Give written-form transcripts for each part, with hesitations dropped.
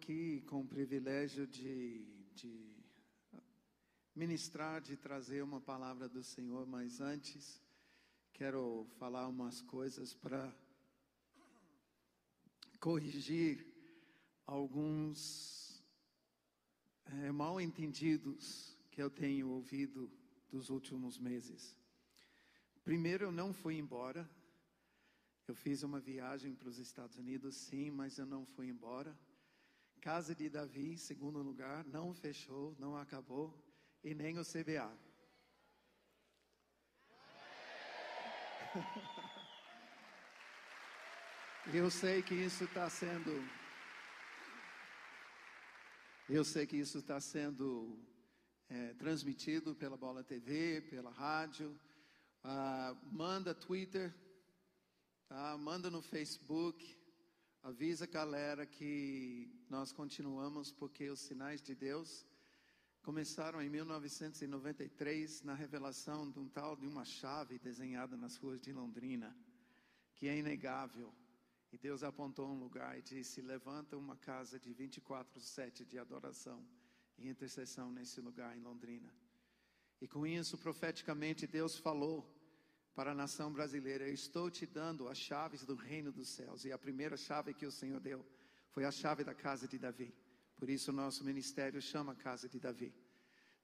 aqui com o privilégio de ministrar, de trazer uma palavra do Senhor, mas antes quero falar umas coisas para corrigir alguns mal entendidos que eu tenho ouvido dos últimos meses. Primeiro, eu não fui embora. Eu fiz uma viagem para os Estados Unidos, sim, mas eu não fui embora. Casa de Davi, segundo lugar, não fechou, não acabou, e nem o CBA. Eu sei que isso está sendo transmitido pela Bola TV, pela rádio. Manda Twitter, manda no Facebook, avisa a galera que nós continuamos, porque os sinais de Deus começaram em 1993, na revelação de uma chave desenhada nas ruas de Londrina, que é inegável. E Deus apontou um lugar e disse: levanta uma casa de 24/7 de adoração e intercessão nesse lugar em Londrina. E com isso, profeticamente, Deus falou para a nação brasileira: eu estou te dando as chaves do reino dos céus. E a primeira chave que o Senhor deu foi a chave da casa de Davi. Por isso o nosso ministério chama Casa de Davi.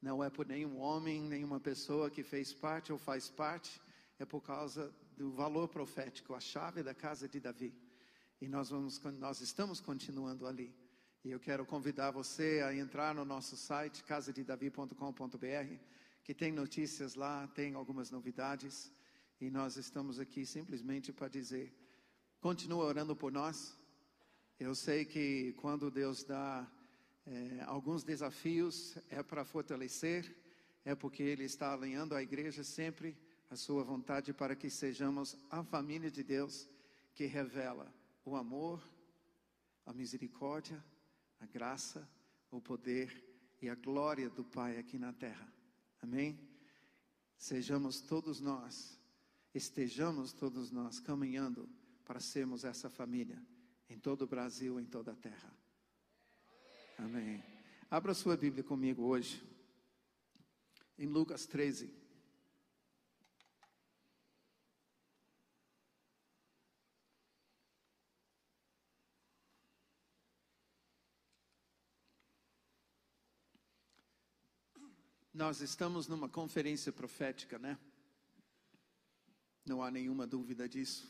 Não é por nenhum homem, nenhuma pessoa que fez parte ou faz parte, é por causa do valor profético, a chave da casa de Davi. E nós estamos continuando ali. E eu quero convidar você a entrar no nosso site, casadedavi.com.br, que tem notícias lá, tem algumas novidades. E nós estamos aqui simplesmente para dizer: continua orando por nós. Eu sei que quando Deus dá alguns desafios, é para fortalecer, é porque Ele está alinhando a igreja sempre a sua vontade, para que sejamos a família de Deus, que revela o amor, a misericórdia, a graça, o poder e a glória do Pai aqui na terra. Amém? Estejamos todos nós caminhando para sermos essa família em todo o Brasil, em toda a terra. Amém. Abra sua Bíblia comigo hoje em Lucas 13. Nós estamos numa conferência profética, né? Não há nenhuma dúvida disso.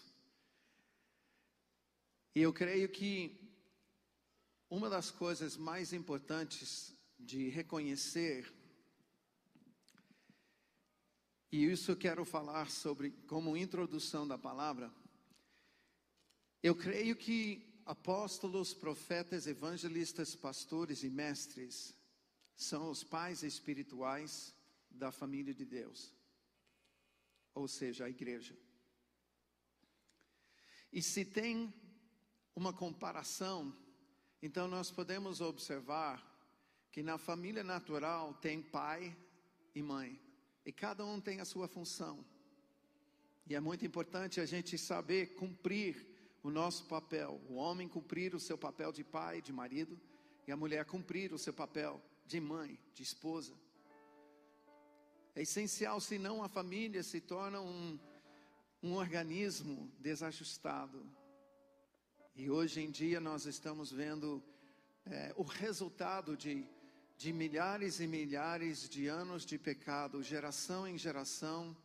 E eu creio que uma das coisas mais importantes de reconhecer, e isso eu quero falar sobre como introdução da palavra, eu creio que apóstolos, profetas, evangelistas, pastores e mestres são os pais espirituais da família de Deus, ou seja, a igreja. E se tem uma comparação, então nós podemos observar que na família natural tem pai e mãe, e cada um tem a sua função. E é muito importante a gente saber cumprir o nosso papel. O homem cumprir o seu papel de pai, de marido, e a mulher cumprir o seu papel de mãe, de esposa. É essencial, senão a família se torna um organismo desajustado. E hoje em dia nós estamos vendo o resultado de milhares e milhares de anos de pecado, geração em geração,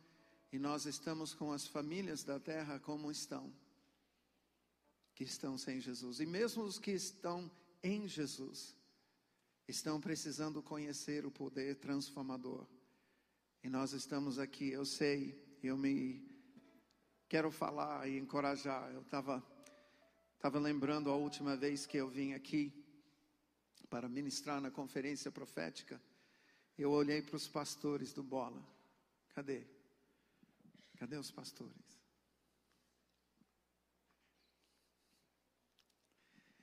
e nós estamos com as famílias da terra como estão, que estão sem Jesus. E mesmo os que estão em Jesus estão precisando conhecer o poder transformador. E nós estamos aqui, eu sei, quero falar e encorajar. Eu estava lembrando a última vez que eu vim aqui para ministrar na conferência profética. Eu olhei para os pastores do Bola. Cadê os pastores?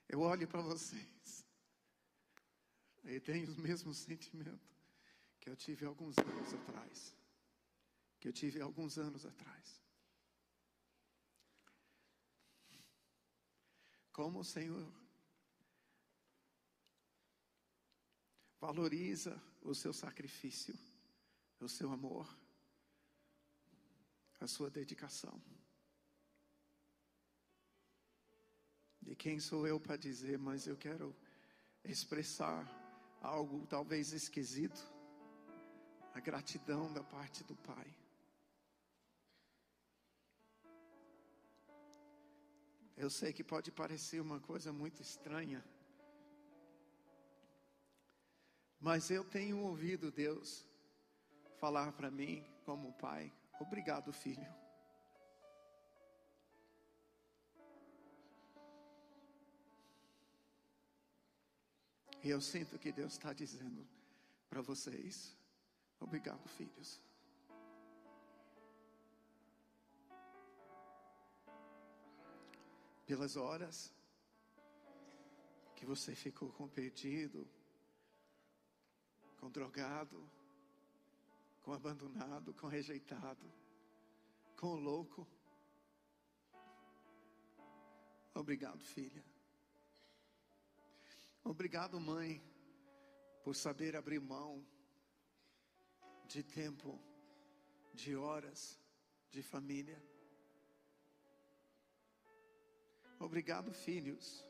Eu olho para vocês e tenho os mesmos sentimentos que eu tive alguns anos atrás. Como o Senhor Valoriza o seu sacrifício, o seu amor, a sua dedicação. E quem sou eu para dizer, mas eu quero expressar algo talvez esquisito, a gratidão da parte do Pai. Eu sei que pode parecer uma coisa muito estranha, mas eu tenho ouvido Deus falar para mim como pai: obrigado, filho. E eu sinto que Deus está dizendo para vocês: obrigado, filhos. Pelas horas que você ficou com perdido, com drogado, com abandonado, com rejeitado, com louco. Obrigado, filha. Obrigado, mãe, por saber abrir mão de tempo, de horas, de família. Obrigado, filhos.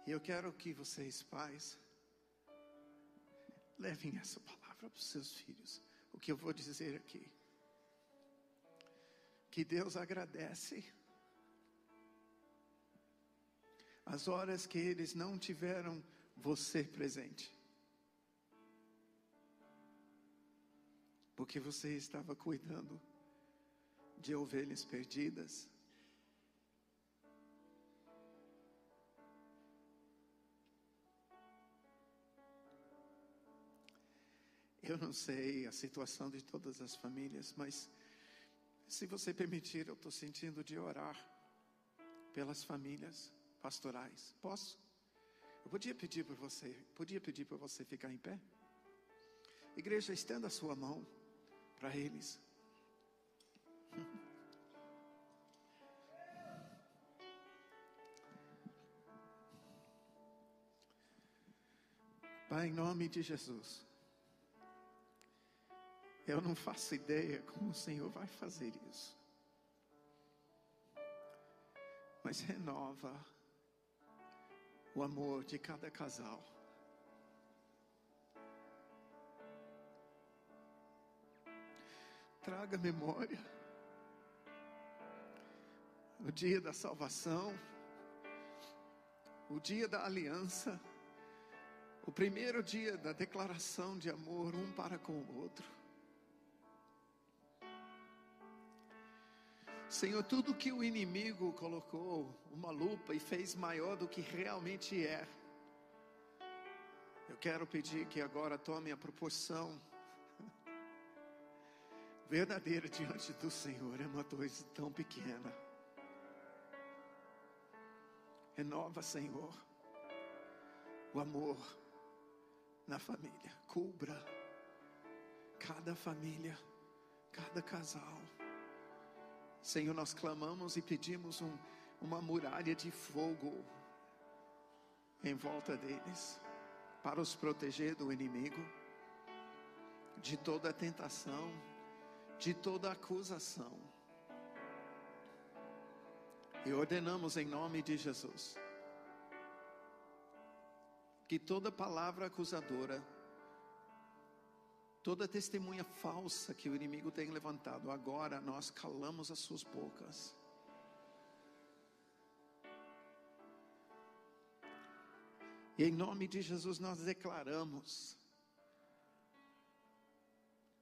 E eu quero que vocês, pais, levem essa palavra para os seus filhos. O que eu vou dizer aqui: que Deus agradece as horas que eles não tiveram você presente, porque você estava cuidando de ovelhas perdidas. Eu não sei a situação de todas as famílias, mas se você permitir, eu estou sentindo de orar pelas famílias pastorais. Posso? Eu podia pedir para você ficar em pé? Igreja, estenda a sua mão para eles. Pai, em nome de Jesus, eu não faço ideia como o Senhor vai fazer isso, mas renova o amor de cada casal. Traga memória o dia da salvação, o dia da aliança, o primeiro dia da declaração de amor um para com o outro. Senhor, tudo que o inimigo colocou uma lupa e fez maior do que realmente é, eu quero pedir que agora tome a proporção verdadeira diante do Senhor. É uma coisa tão pequena. Renova, Senhor, o amor na família. Cubra cada família, cada casal. Senhor, nós clamamos e pedimos uma muralha de fogo em volta deles, para os proteger do inimigo, de toda tentação, de toda acusação. E ordenamos em nome de Jesus que toda palavra acusadora, toda testemunha falsa que o inimigo tem levantado, agora nós calamos as suas bocas. E em nome de Jesus nós declaramos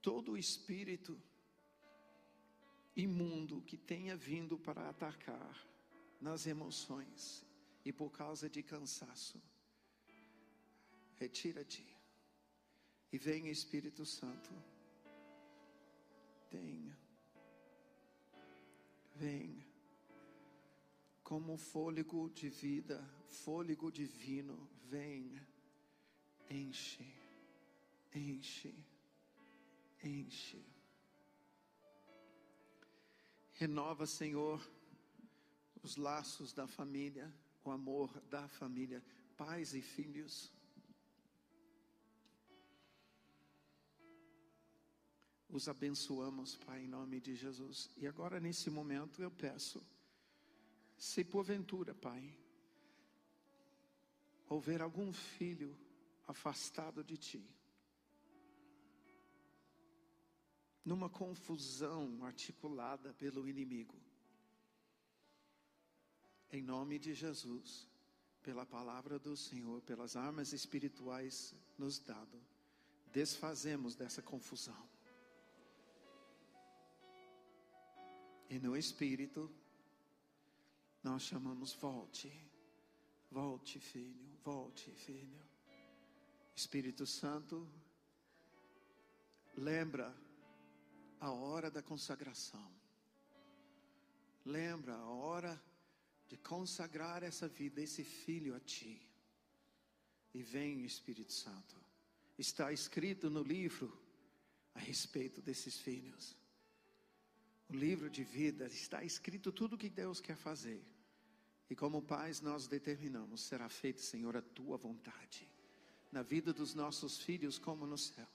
todo espírito imundo que tenha vindo para atacar nas emoções e por causa de cansaço, retira-te. E venha, Espírito Santo, venha, como fôlego de vida, fôlego divino, venha, enche, renova, Senhor, os laços da família, o amor da família, pais e filhos. Os abençoamos, Pai, em nome de Jesus. E agora, nesse momento, eu peço, se porventura, Pai, houver algum filho afastado de Ti, numa confusão articulada pelo inimigo, em nome de Jesus, pela palavra do Senhor, pelas armas espirituais nos dado, desfazemos dessa confusão. E no Espírito, nós chamamos: volte, volte, filho, volte, filho. Espírito Santo, lembra a hora da consagração. Lembra a hora de consagrar essa vida, esse filho a Ti. E vem, Espírito Santo. Está escrito no livro a respeito desses filhos. O livro de vida, está escrito tudo o que Deus quer fazer. E como pais nós determinamos: será feita, Senhor, a Tua vontade, na vida dos nossos filhos como no céu.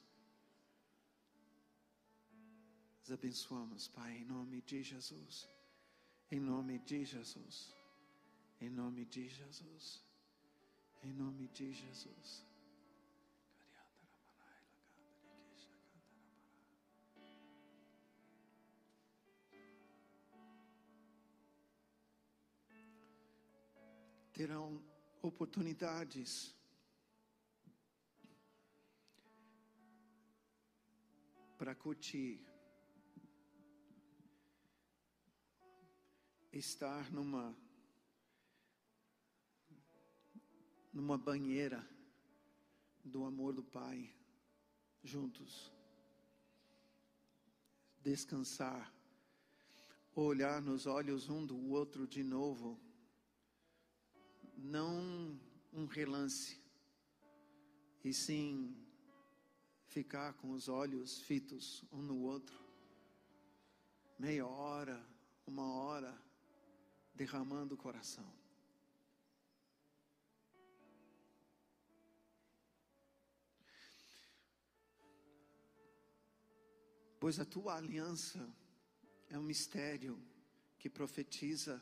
Os abençoamos, Pai, em nome de Jesus. Em nome de Jesus. Em nome de Jesus. Em nome de Jesus. Terão oportunidades para curtir, estar numa banheira do amor do Pai, juntos, descansar, olhar nos olhos um do outro de novo. Não um relance, e sim ficar com os olhos fitos um no outro, meia hora, uma hora, derramando o coração. Pois a Tua aliança é um mistério que profetiza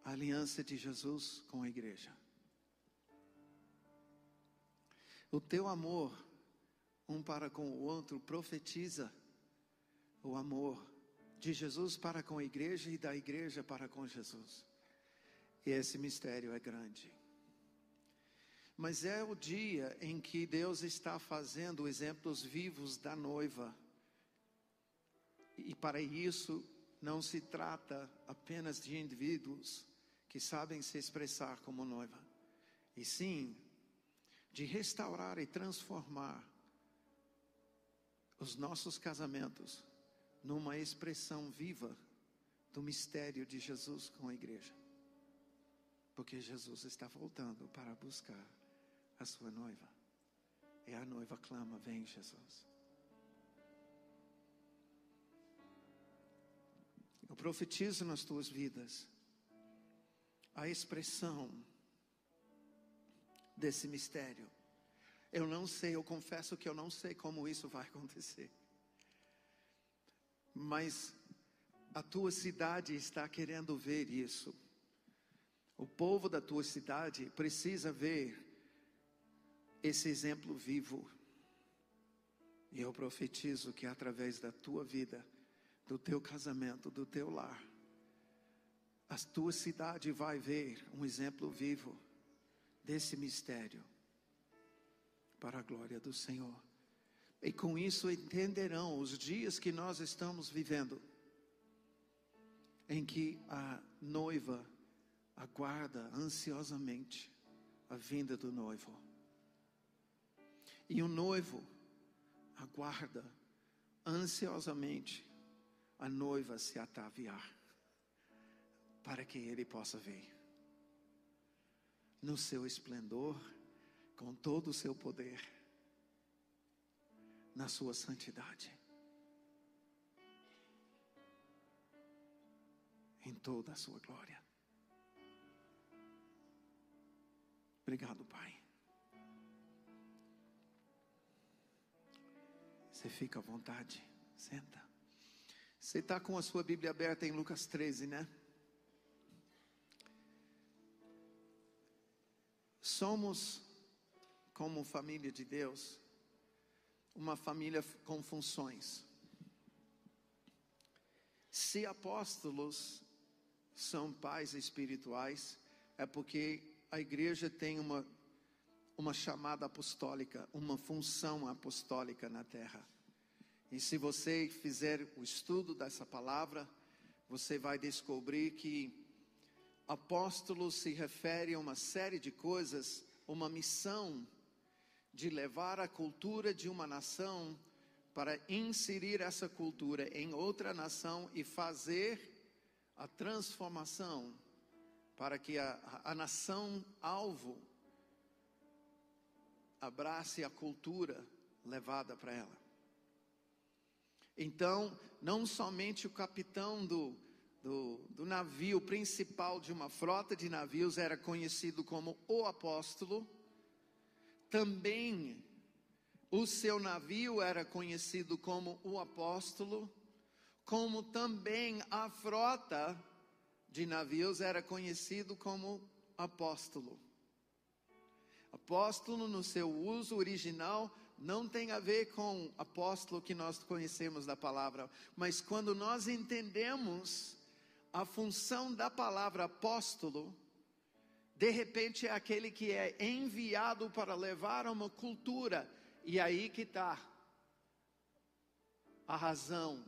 a aliança de Jesus com a igreja. O Teu amor, um para com o outro, profetiza o amor de Jesus para com a igreja e da igreja para com Jesus. E esse mistério é grande. Mas é o dia em que Deus está fazendo exemplos vivos da noiva. E para isso, não se trata apenas de indivíduos que sabem se expressar como noiva, e sim de restaurar e transformar os nossos casamentos numa expressão viva do mistério de Jesus com a igreja. Porque Jesus está voltando para buscar a sua noiva. E a noiva clama: vem, Jesus. Eu profetizo nas tuas vidas a expressão desse mistério. Eu não sei, eu confesso que eu não sei como isso vai acontecer. Mas a tua cidade está querendo ver isso. O povo da tua cidade precisa ver esse exemplo vivo. E eu profetizo que através da tua vida, do teu casamento, do teu lar, a tua cidade vai ver um exemplo vivo desse mistério, para a glória do Senhor. E com isso entenderão os dias que nós estamos vivendo, em que a noiva aguarda ansiosamente a vinda do noivo, e o noivo aguarda ansiosamente a noiva se ataviar, para que ele possa vir no seu esplendor, com todo o seu poder, na sua santidade, em toda a sua glória. Obrigado, Pai. Você fica à vontade, senta. Você está com a sua Bíblia aberta em Lucas 13, né? Somos, como família de Deus, uma família com funções. Se apóstolos são pais espirituais, é porque a igreja tem uma chamada apostólica, uma função apostólica na terra. E se você fizer o estudo dessa palavra, você vai descobrir que apóstolo se refere a uma série de coisas, uma missão de levar a cultura de uma nação para inserir essa cultura em outra nação e fazer a transformação para que a nação alvo abrace a cultura levada para ela. Então, não somente o capitão do navio principal de uma frota de navios era conhecido como o apóstolo, também o seu navio era conhecido como o apóstolo, como também a frota de navios era conhecido como apóstolo. Apóstolo, no seu uso original, não tem a ver com apóstolo que nós conhecemos da palavra, mas quando nós entendemos a função da palavra apóstolo, de repente é aquele que é enviado para levar uma cultura, e aí que está a razão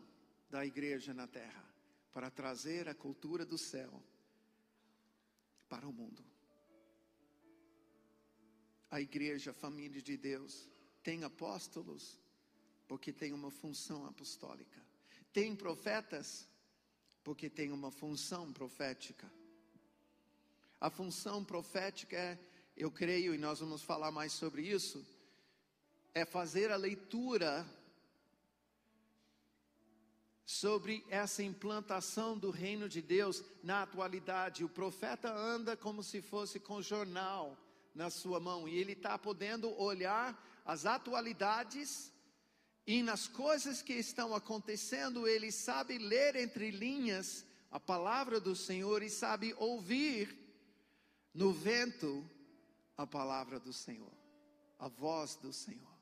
da igreja na terra, para trazer a cultura do céu para o mundo. A igreja, a família de Deus, tem apóstolos, porque tem uma função apostólica. Tem profetas, porque tem uma função profética. A função profética é, eu creio, e nós vamos falar mais sobre isso, é fazer a leitura sobre essa implantação do reino de Deus na atualidade. O profeta anda como se fosse com jornal na sua mão, e ele está podendo olhar as atualidades, e nas coisas que estão acontecendo, ele sabe ler entre linhas a palavra do Senhor, e sabe ouvir no vento a palavra do Senhor, a voz do Senhor.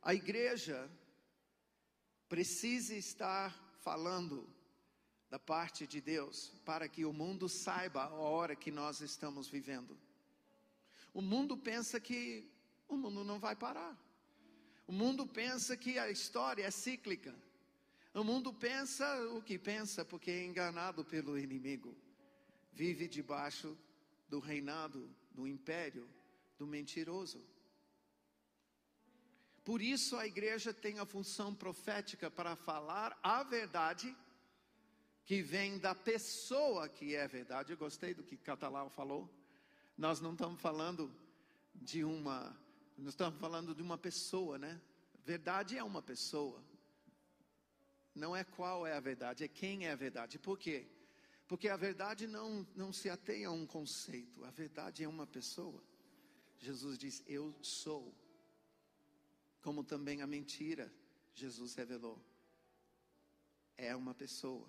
A igreja precisa estar falando da parte de Deus, para que o mundo saiba a hora que nós estamos vivendo. O mundo pensa que o mundo não vai parar. O mundo pensa que a história é cíclica. O mundo pensa o que pensa, porque é enganado pelo inimigo. Vive debaixo do reinado, do império, do mentiroso. Por isso a igreja tem a função profética para falar a verdade que vem da pessoa que é verdade. Eu gostei do que Catalão falou. Nós não estamos falando nós estamos falando de uma pessoa, né? Verdade é uma pessoa. Não é qual é a verdade, é quem é a verdade. Por quê? Porque a verdade não se atém a um conceito. A verdade é uma pessoa. Jesus diz, eu sou. Como também a mentira, Jesus revelou, é uma pessoa.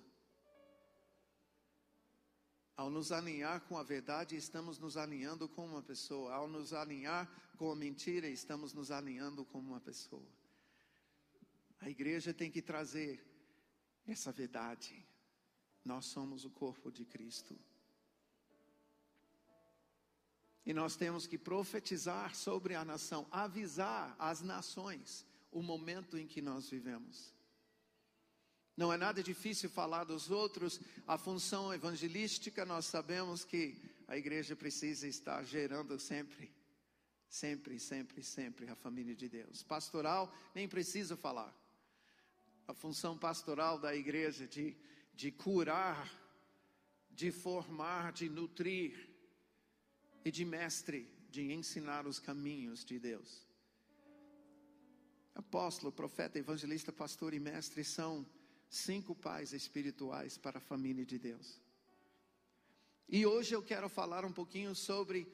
Ao nos alinhar com a verdade, estamos nos alinhando com uma pessoa. Ao nos alinhar com a mentira, estamos nos alinhando com uma pessoa. A igreja tem que trazer essa verdade. Nós somos o corpo de Cristo. E nós temos que profetizar sobre a nação, avisar as nações o momento em que nós vivemos. Não é nada difícil falar dos outros. A função evangelística, nós sabemos que a igreja precisa estar gerando sempre a família de Deus. Pastoral, nem preciso falar. A função pastoral da igreja de curar, de formar, de nutrir, e de mestre, de ensinar os caminhos de Deus. Apóstolo, profeta, evangelista, pastor e mestre são 5 pais espirituais para a família de Deus. E hoje eu quero falar um pouquinho sobre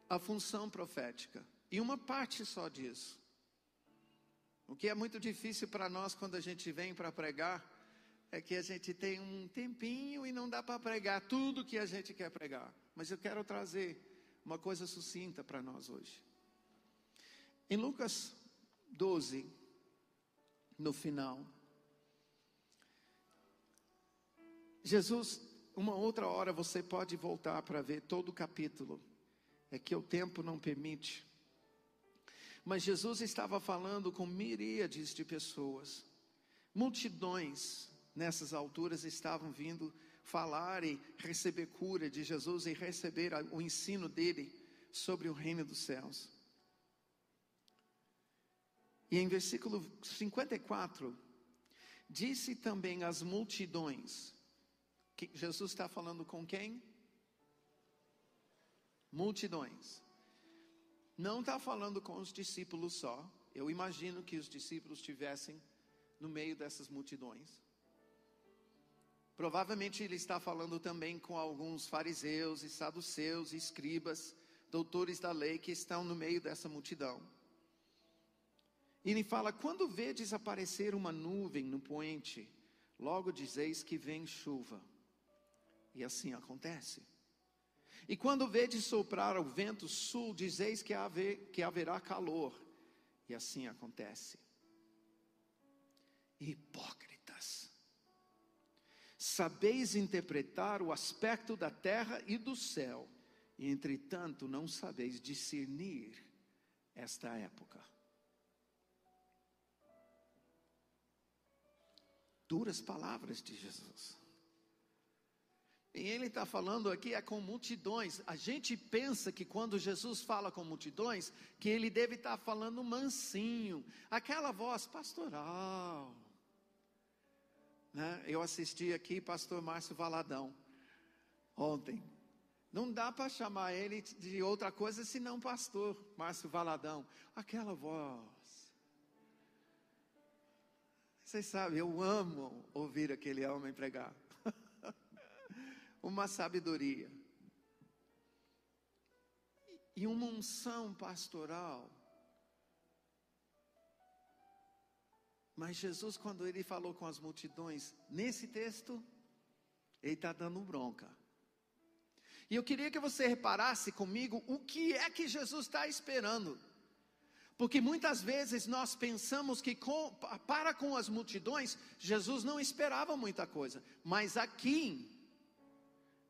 a função profética. E uma parte só disso. O que é muito difícil para nós quando a gente vem para pregar, é que a gente tem um tempinho e não dá para pregar tudo que a gente quer pregar. Mas eu quero trazer uma coisa sucinta para nós hoje. Em Lucas 12, no final, Jesus, uma outra hora você pode voltar para ver todo o capítulo, é que o tempo não permite. Mas Jesus estava falando com miríades de pessoas, multidões nessas alturas estavam vindo falar e receber cura de Jesus e receber o ensino dele sobre o reino dos céus. E em versículo 54, disse também às multidões, que Jesus está falando com quem? Multidões. Não está falando com os discípulos só. Eu imagino que os discípulos estivessem no meio dessas multidões. Provavelmente ele está falando também com alguns fariseus e saduceus, escribas, doutores da lei que estão no meio dessa multidão. E ele fala: quando vedes aparecer uma nuvem no poente, logo dizeis que vem chuva. E assim acontece. E quando vedes soprar o vento sul, dizeis que haverá calor. E assim acontece. Hipócritas, sabeis interpretar o aspecto da terra e do céu, e entretanto não sabeis discernir esta época. Duras palavras de Jesus. E ele está falando aqui com multidões. A gente pensa que quando Jesus fala com multidões, que ele deve estar falando mansinho, aquela voz pastoral, né? Eu assisti aqui pastor Márcio Valadão ontem. Não dá para chamar ele de outra coisa senão pastor Márcio Valadão. Aquela voz. Vocês sabem, eu amo ouvir aquele homem pregar. Uma sabedoria. E uma unção pastoral. Mas Jesus, quando ele falou com as multidões, nesse texto, ele está dando bronca. E eu queria que você reparasse comigo o que é que Jesus está esperando. Porque muitas vezes nós pensamos que para com as multidões, Jesus não esperava muita coisa. Mas aqui,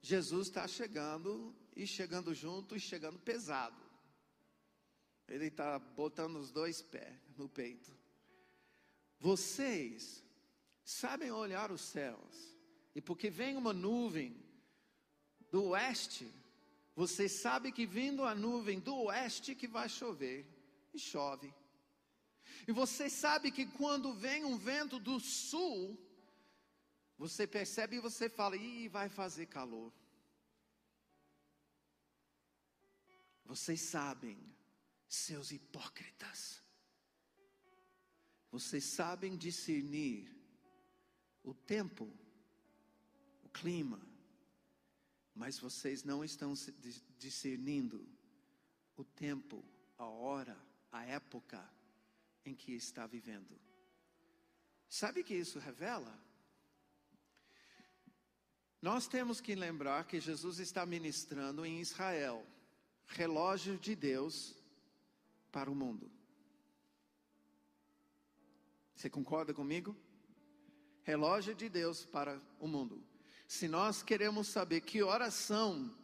Jesus está chegando, e chegando junto, e chegando pesado. Ele está botando os dois pés no peito. Vocês sabem olhar os céus, e porque vem uma nuvem do oeste, você sabe que vindo a nuvem do oeste que vai chover, e chove. E você sabe que quando vem um vento do sul, você percebe e você fala: ih, vai fazer calor. Vocês sabem, seus hipócritas, vocês sabem discernir o tempo, o clima, mas vocês não estão discernindo o tempo, a hora, a época em que está vivendo. Sabe o que isso revela? Nós temos que lembrar que Jesus está ministrando em Israel, relógio de Deus para o mundo. Você concorda comigo? Relógio de Deus para o mundo. Se nós queremos saber que horas são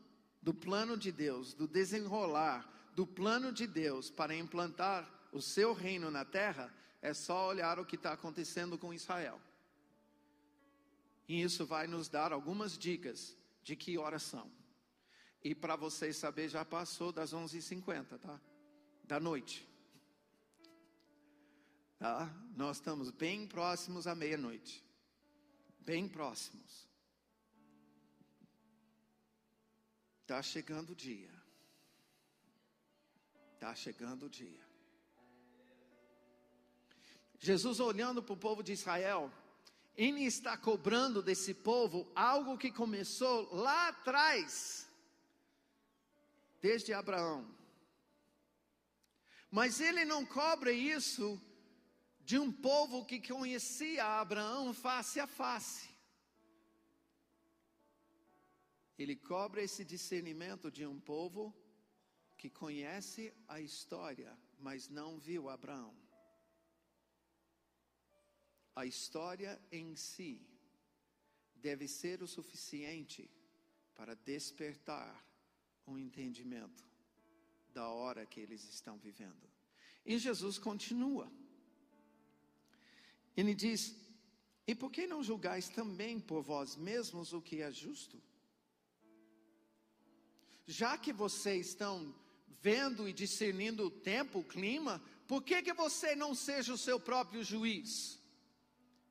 do plano de Deus, do desenrolar do plano de Deus para implantar o seu reino na terra, é só olhar o que está acontecendo com Israel. E isso vai nos dar algumas dicas de que horas são. E para vocês saberem, já passou das 11h50, tá? Da noite. Tá? Nós estamos bem próximos à meia-noite. Bem próximos. Está chegando o dia. Está chegando o dia. Jesus, olhando para o povo de Israel, ele está cobrando desse povo algo que começou lá atrás, desde Abraão. Mas ele não cobra isso de um povo que conhecia Abraão face a face. Ele cobra esse discernimento de um povo que conhece a história, mas não viu Abraão. A história em si deve ser o suficiente para despertar um entendimento da hora que eles estão vivendo. E Jesus continua. Ele diz: e por que não julgais também por vós mesmos o que é justo? Já que vocês estão vendo e discernindo o tempo, o clima, por que você não seja o seu próprio juiz?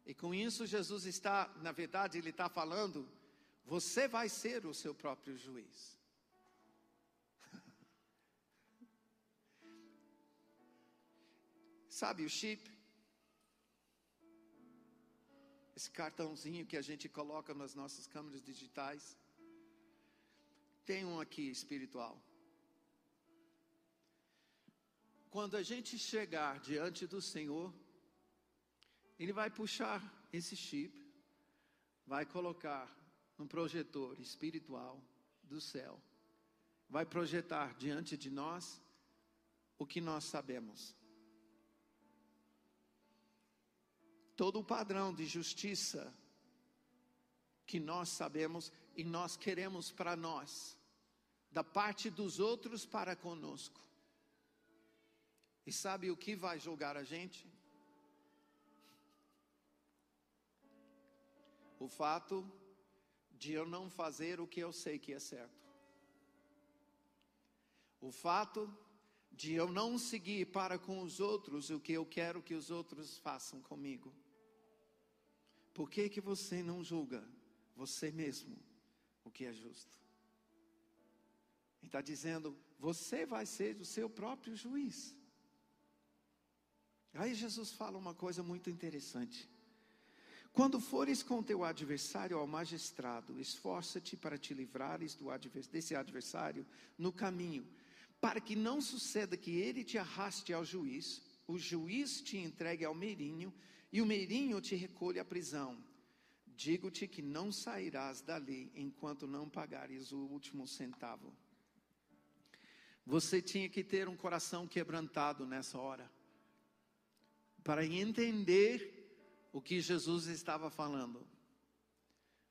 E com isso Jesus está, na verdade, ele está falando, você vai ser o seu próprio juiz. Sabe o chip? Esse cartãozinho que a gente coloca nas nossas câmeras digitais. Tem um aqui espiritual. Quando a gente chegar diante do Senhor, Ele vai puxar esse chip, vai colocar no projetor espiritual do céu, vai projetar diante de nós o que nós sabemos. Todo o padrão de justiça que nós sabemos e nós queremos para nós, da parte dos outros para conosco. E sabe o que vai julgar a gente? O fato de eu não fazer o que eu sei que é certo. O fato de eu não seguir para com os outros o que eu quero que os outros façam comigo. Por que você não julga você mesmo o que é justo? Ele está dizendo, você vai ser o seu próprio juiz. Aí Jesus fala uma coisa muito interessante. Quando fores com teu adversário ao magistrado, esforça-te para te livrares desse adversário no caminho, para que não suceda que ele te arraste ao juiz, o juiz te entregue ao meirinho, e o meirinho te recolhe à prisão. Digo-te que não sairás dali enquanto não pagares o último centavo. Você tinha que ter um coração quebrantado nessa hora, para entender o que Jesus estava falando.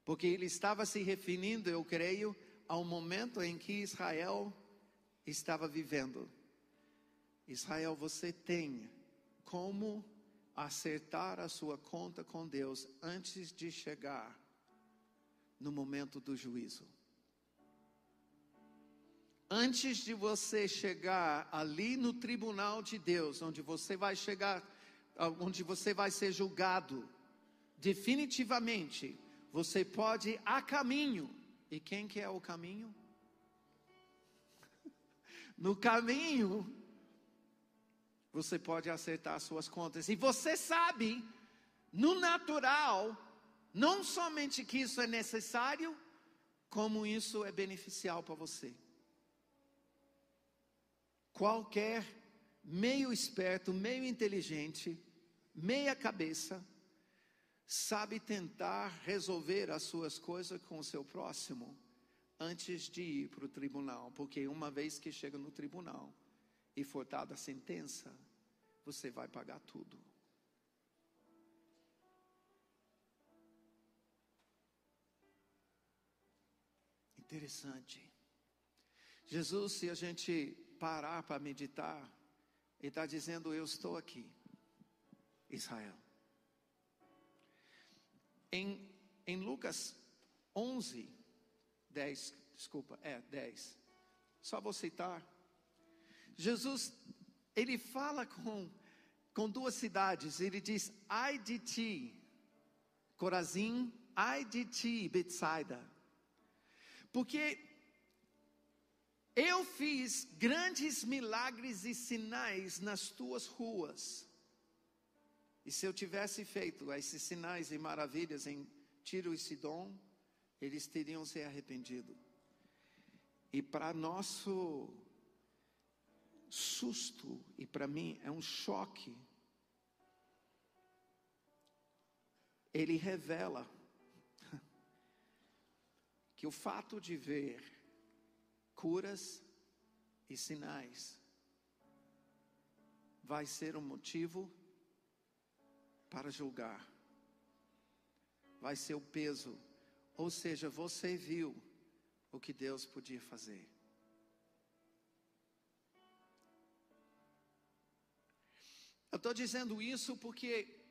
Porque ele estava se referindo, eu creio, ao momento em que Israel estava vivendo. Israel, você tem como acertar a sua conta com Deus antes de chegar no momento do juízo. Antes de você chegar ali no tribunal de Deus, onde você vai chegar, onde você vai ser julgado, definitivamente, você pode ir a caminho. E quem que é o caminho? No caminho, você pode acertar suas contas. E você sabe, no natural, não somente que isso é necessário, como isso é beneficial para você. Qualquer meio esperto, meio inteligente, meia cabeça, sabe tentar resolver as suas coisas com o seu próximo, antes de ir para o tribunal. Porque uma vez que chega no tribunal, e for dada a sentença, você vai pagar tudo. Interessante. Jesus, se a gente parar para meditar, ele está dizendo, eu estou aqui, Israel. Em Lucas 11, 10, desculpa, 10, só vou citar. Jesus, ele fala com duas cidades, ele diz, ai de ti, Corazim, ai de ti, Betsaida, porque eu fiz grandes milagres e sinais nas tuas ruas, e se eu tivesse feito esses sinais e maravilhas em Tiro e Sidom, eles teriam se arrependido. E para nosso susto, e para mim é um choque, ele revela que o fato de ver curas e sinais vai ser um motivo para julgar. Vai ser o peso. Ou seja, você viu o que Deus podia fazer. Eu estou dizendo isso porque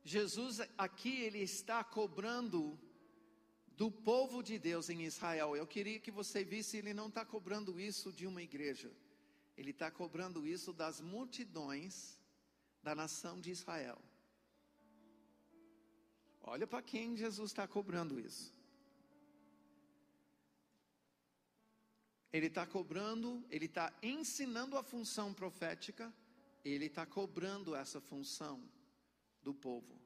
Jesus aqui, ele está cobrando do povo de Deus em Israel. Eu queria que você visse, ele não está cobrando isso de uma igreja. Ele está cobrando isso das multidões da nação de Israel. Olha para quem Jesus está cobrando isso. Ele está cobrando, ele está ensinando a função profética, ele está cobrando essa função do povo.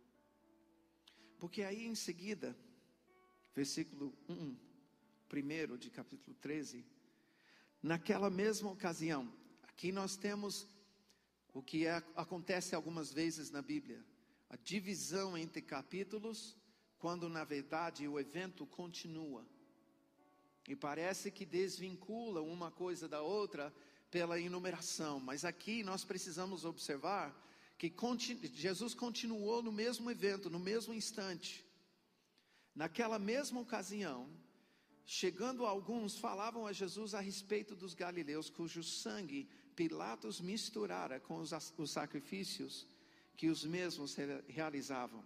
Porque aí em seguida, versículo 1 de capítulo 13, naquela mesma ocasião, aqui nós temos o que acontece algumas vezes na Bíblia, a divisão entre capítulos, quando na verdade o evento continua. E parece que desvincula uma coisa da outra pela enumeração. Mas aqui nós precisamos observar que Jesus continuou no mesmo evento, no mesmo instante. Naquela mesma ocasião, chegando alguns, falavam a Jesus a respeito dos galileus, cujo sangue Pilatos misturara com os sacrifícios que os mesmos realizavam.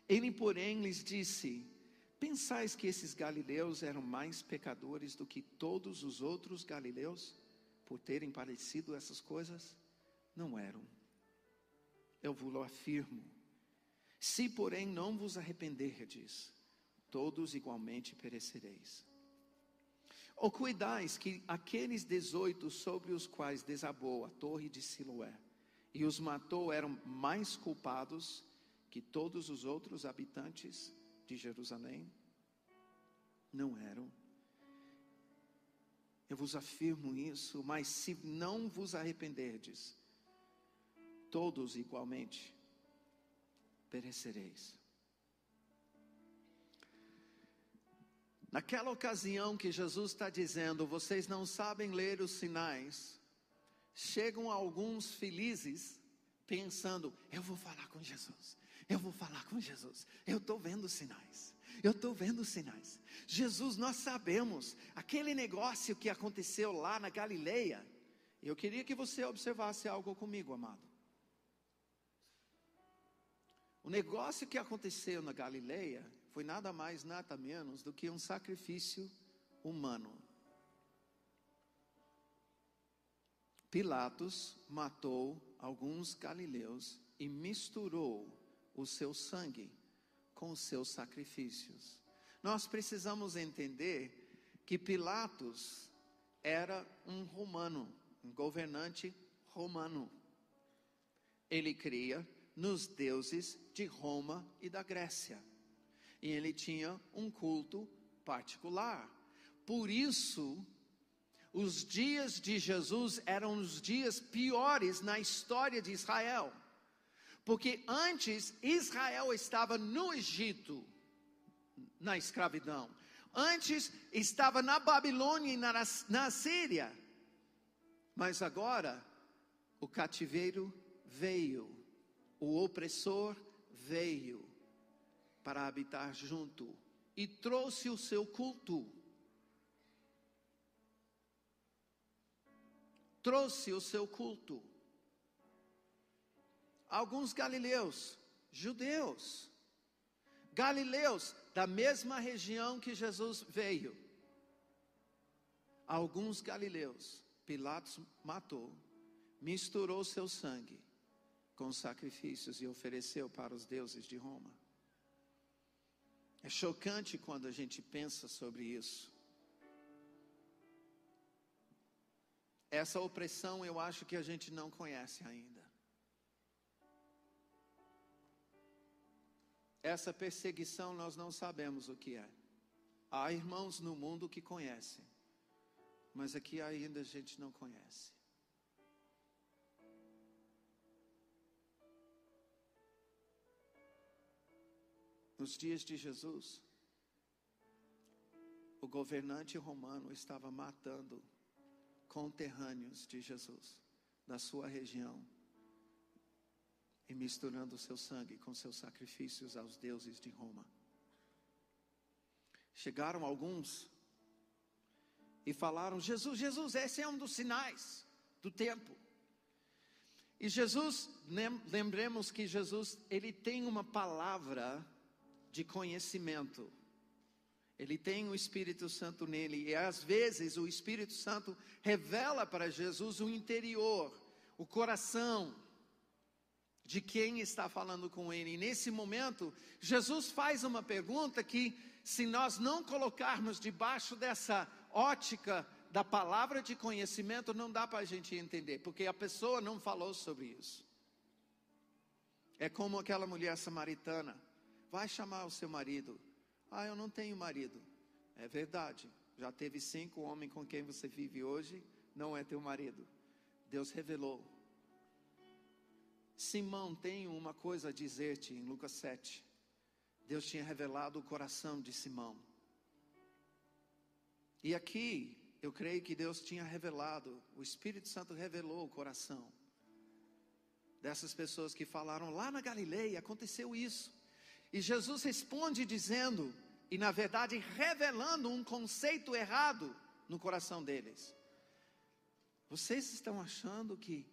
Ele, porém, lhes disse: pensais que esses galileus eram mais pecadores do que todos os outros galileus, por terem padecido essas coisas? Não eram. Eu vos afirmo. Se, porém, não vos arrependerdes, todos igualmente perecereis. Ou cuidais que aqueles 18 sobre os quais desabou a torre de Siloé e os matou eram mais culpados que todos os outros habitantes de Jerusalém? Não eram. Eu vos afirmo isso, mas se não vos arrependerdes, todos igualmente perecereis. Naquela ocasião que Jesus está dizendo, vocês não sabem ler os sinais, chegam alguns felizes, pensando, eu vou falar com Jesus, eu vou falar com Jesus, eu estou vendo sinais, eu estou vendo sinais. Jesus, nós sabemos, aquele negócio que aconteceu lá na Galileia, eu queria que você observasse algo comigo, amado. O negócio que aconteceu na Galileia foi nada mais, nada menos do que um sacrifício humano. Pilatos matou alguns galileus e misturou o seu sangue com os seus sacrifícios. Nós precisamos entender que Pilatos era um romano, um governante romano. Ele cria nos deuses de Roma e da Grécia. E ele tinha um culto particular. Por isso, os dias de Jesus eram os dias piores na história de Israel. Porque antes Israel estava no Egito, na escravidão. Antes estava na Babilônia e na Síria. Mas agora o cativeiro veio, o opressor veio para habitar junto e trouxe o seu culto. Trouxe o seu culto. Alguns galileus, judeus, galileus da mesma região que Jesus veio. Alguns galileus, Pilatos matou, misturou seu sangue com sacrifícios e ofereceu para os deuses de Roma. É chocante quando a gente pensa sobre isso. Essa opressão eu acho que a gente não conhece ainda. Essa perseguição nós não sabemos o que é. Há irmãos no mundo que conhecem, mas aqui ainda a gente não conhece. Nos dias de Jesus, o governante romano estava matando conterrâneos de Jesus, da sua região, e misturando o seu sangue com seus sacrifícios aos deuses de Roma. Chegaram alguns e falaram: Jesus, Jesus, esse é um dos sinais do tempo. E Jesus, lembremos que Jesus, ele tem uma palavra de conhecimento. Ele tem o Espírito Santo nele, e às vezes o Espírito Santo revela para Jesus o interior, o coração de quem está falando com ele. E nesse momento, Jesus faz uma pergunta que, se nós não colocarmos debaixo dessa ótica da palavra de conhecimento, não dá para a gente entender, porque a pessoa não falou sobre isso. É como aquela mulher samaritana: vai chamar o seu marido. Eu não tenho marido. É verdade, já teve 5 homens com quem você vive hoje, não é teu marido. Deus revelou. Simão, tenho uma coisa a dizer-te. Em Lucas 7, Deus tinha revelado o coração de Simão. E aqui, eu creio que Deus tinha revelado, o Espírito Santo revelou o coração dessas pessoas que falaram: lá na Galileia aconteceu isso. E Jesus responde dizendo, e na verdade revelando um conceito errado no coração deles: vocês estão achando que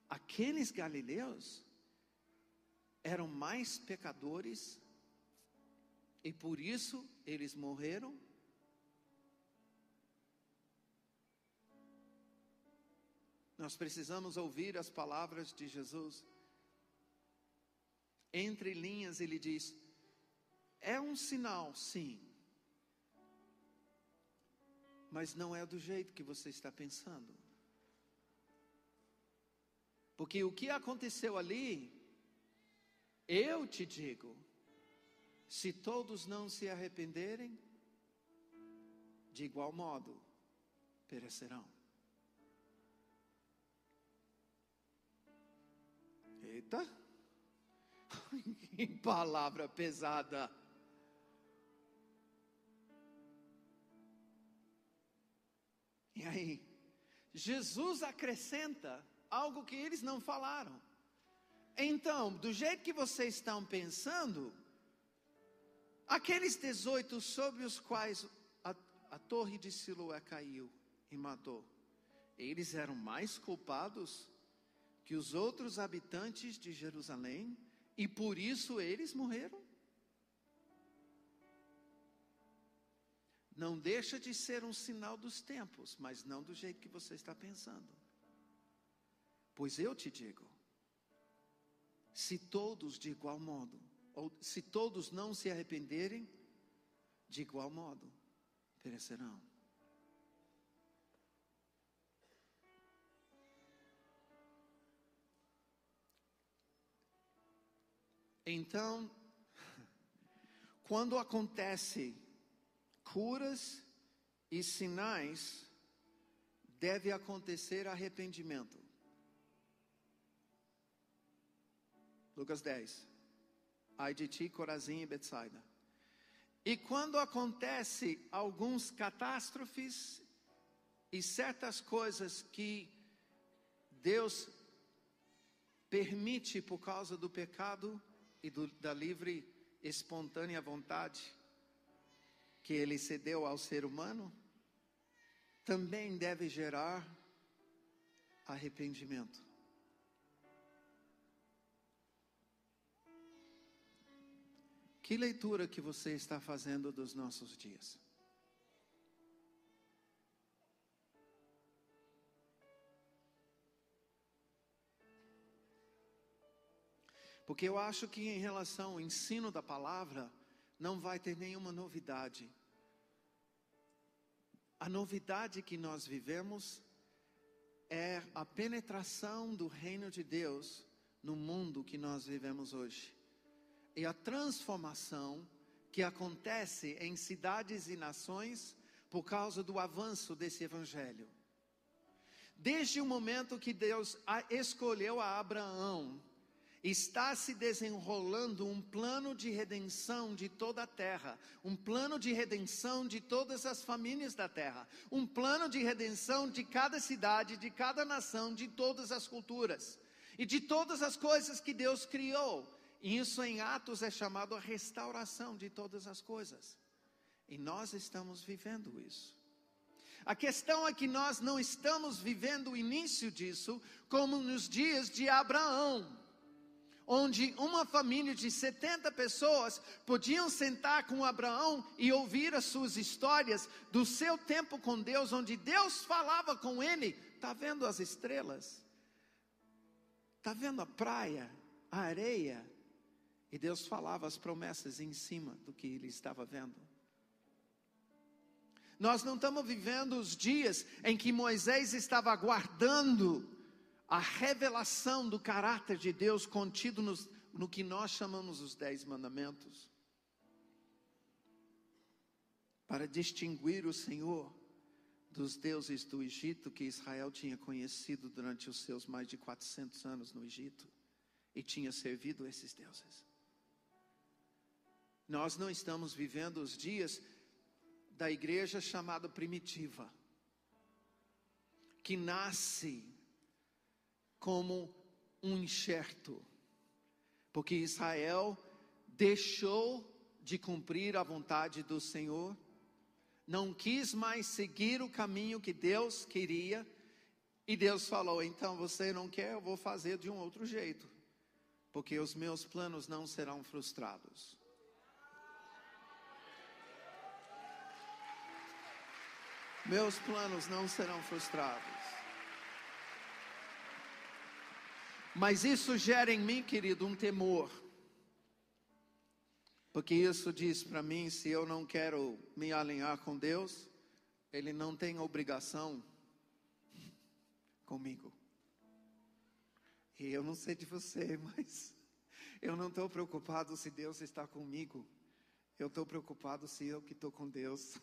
aqueles galileus eram mais pecadores e por isso eles morreram? Nós precisamos ouvir as palavras de Jesus. Entre linhas ele diz: é um sinal, sim, mas não é do jeito que você está pensando. Porque o que aconteceu ali, eu te digo, se todos não se arrependerem, de igual modo perecerão. Eita, que palavra pesada. E aí, Jesus acrescenta algo que eles não falaram. Então, do jeito que vocês estão pensando, aqueles 18 sobre os quais a torre de Siloé caiu e matou, eles eram mais culpados que os outros habitantes de Jerusalém, e por isso eles morreram? Não deixa de ser um sinal dos tempos, mas não do jeito que você está pensando. Pois eu te digo, se todos de igual modo, ou se todos não se arrependerem, de igual modo perecerão. Então, quando acontece curas e sinais, deve acontecer arrependimento. Lucas 10. Ai de ti, Corazim e Betsaida. E quando acontece alguns catástrofes e certas coisas que Deus permite por causa do pecado e da livre espontânea vontade que Ele cedeu ao ser humano, também deve gerar arrependimento. Que leitura que você está fazendo dos nossos dias? Porque eu acho que em relação ao ensino da palavra, não vai ter nenhuma novidade. A novidade que nós vivemos é a penetração do reino de Deus no mundo que nós vivemos hoje. E a transformação que acontece em cidades e nações por causa do avanço desse evangelho. Desde o momento que Deus escolheu a Abraão está se desenrolando um plano de redenção de toda a terra, um plano de redenção de todas as famílias da terra, um plano de redenção de cada cidade, de cada nação, de todas as culturas e de todas as coisas que Deus criou. E isso em Atos é chamado a restauração de todas as coisas, e nós estamos vivendo isso. A questão é que nós não estamos vivendo o início disso como nos dias de Abraão, onde uma família de 70 pessoas podiam sentar com Abraão e ouvir as suas histórias do seu tempo com Deus, onde Deus falava com ele. Está vendo as estrelas? Está vendo a praia, a areia? E Deus falava as promessas em cima do que ele estava vendo. Nós não estamos vivendo os dias em que Moisés estava aguardando a revelação do caráter de Deus contido no que nós chamamos os 10 mandamentos, para distinguir o Senhor dos deuses do Egito que Israel tinha conhecido durante os seus mais de 400 anos no Egito, e tinha servido esses deuses. Nós não estamos vivendo os dias da igreja chamada primitiva, que nasce como um enxerto, porque Israel deixou de cumprir a vontade do Senhor, não quis mais seguir o caminho que Deus queria, e Deus falou: então você não quer, eu vou fazer de um outro jeito, porque os meus planos não serão frustrados. Meus planos não serão frustrados. Mas isso gera em mim, querido, um temor. Porque isso diz para mim, se eu não quero me alinhar com Deus, Ele não tem obrigação comigo. E eu não sei de você, mas eu não estou preocupado se Deus está comigo. Eu estou preocupado se eu que estou com Deus.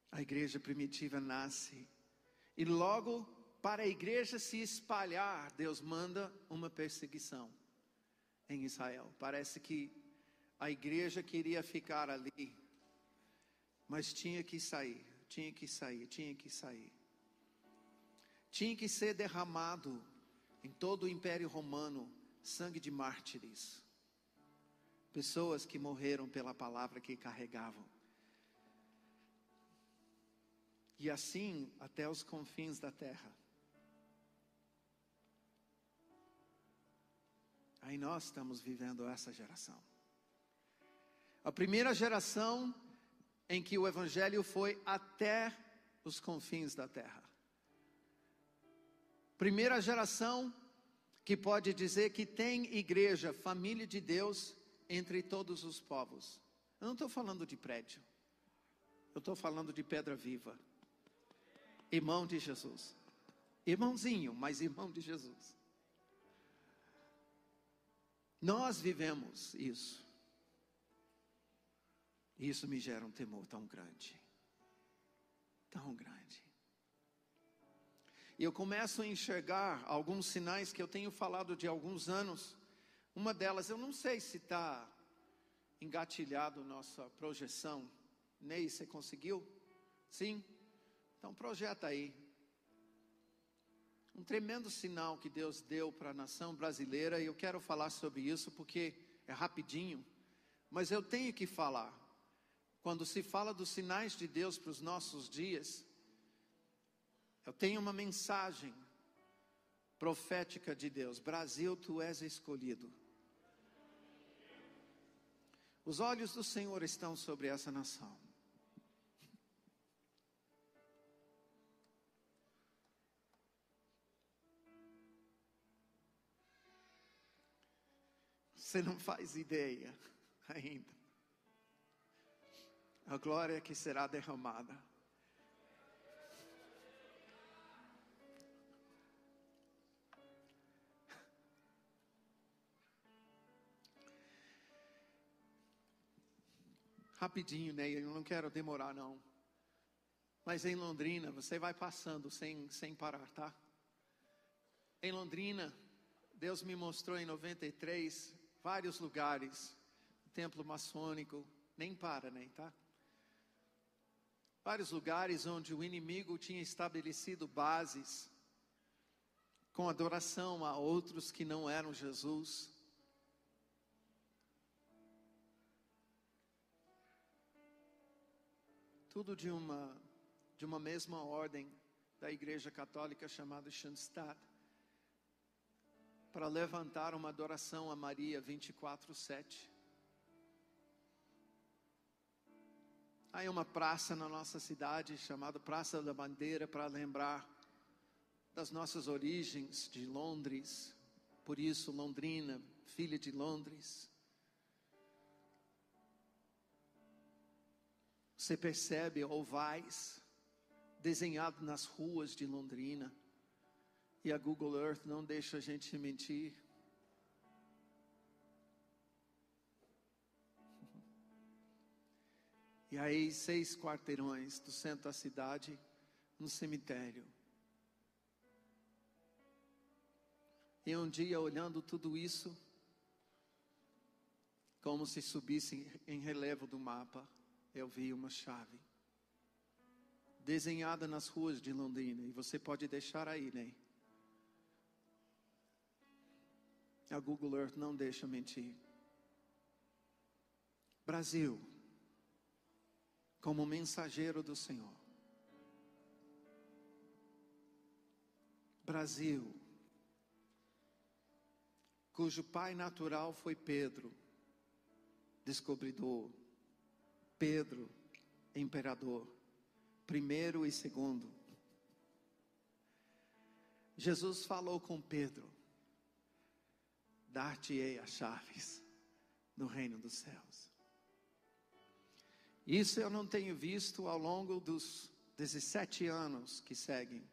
A igreja primitiva nasce, e logo para a igreja se espalhar, Deus manda uma perseguição em Israel. Parece que a igreja queria ficar ali, mas tinha que sair, tinha que sair, tinha que sair. Tinha que ser derramado em todo o Império Romano sangue de mártires, pessoas que morreram pela palavra que carregavam. E assim até os confins da terra. Aí nós estamos vivendo essa geração. A primeira geração em que o Evangelho foi até os confins da terra. Primeira geração que pode dizer que tem igreja, família de Deus entre todos os povos. Eu não estou falando de prédio. Eu estou falando de pedra viva. Irmão de Jesus. Irmãozinho, mas irmão de Jesus. Nós vivemos isso. E isso me gera um temor tão grande. Tão grande. E eu começo a enxergar alguns sinais que eu tenho falado de alguns anos. Uma delas, eu não sei se está engatilhado nossa projeção. Ney, você conseguiu? Sim? Então projeta aí. Um tremendo sinal que Deus deu para a nação brasileira. E eu quero falar sobre isso porque é rapidinho. Mas eu tenho que falar. Quando se fala dos sinais de Deus para os nossos dias, eu tenho uma mensagem profética de Deus. Brasil, tu és escolhido. Os olhos do Senhor estão sobre essa nação. Você não faz ideia ainda. A glória que será derramada. Rapidinho, né? Eu não quero demorar não. Mas em Londrina, você vai passando sem parar, tá? Em Londrina, Deus me mostrou em 93 vários lugares, templo maçônico, nem para, nem, tá? Vários lugares onde o inimigo tinha estabelecido bases com adoração a outros que não eram Jesus. Tudo de uma mesma ordem da Igreja Católica chamada Schanstatt, para levantar uma adoração a Maria 24/7. Há uma praça na nossa cidade chamada Praça da Bandeira, para lembrar das nossas origens de Londres, por isso Londrina, filha de Londres. Você percebe ovais desenhados nas ruas de Londrina, e a Google Earth não deixa a gente mentir. E aí 6 quarteirões do centro da cidade, um cemitério. E um dia, olhando tudo isso, como se subisse em relevo do mapa, eu vi uma chave desenhada nas ruas de Londrina. E você pode deixar aí, né? A Google Earth não deixa mentir. Brasil, como mensageiro do Senhor. Brasil, cujo pai natural foi Pedro, descobridor. Pedro, imperador, primeiro e segundo. Jesus falou com Pedro: dar-te-ei as chaves do reino dos céus. Isso eu não tenho visto ao longo dos 17 anos que seguem.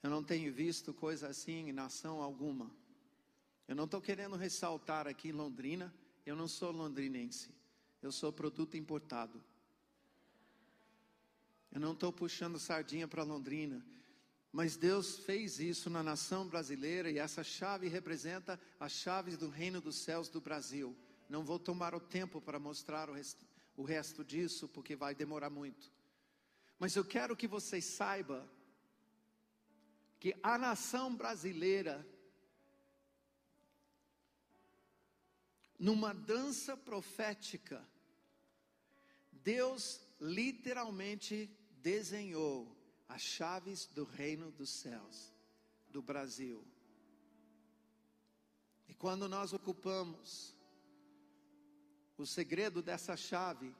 Eu não tenho visto coisa assim em nação alguma. Eu não estou querendo ressaltar aqui Londrina. Eu não sou londrinense. Eu sou produto importado. Eu não estou puxando sardinha para Londrina. Mas Deus fez isso na nação brasileira, e essa chave representa as chaves do reino dos céus do Brasil. Não vou tomar o tempo para mostrar o resto disso, porque vai demorar muito. Mas eu quero que vocês saibam que a nação brasileira, numa dança profética, Deus literalmente desenhou as chaves do reino dos céus, do Brasil. E quando nós ocupamos o segredo dessa chave,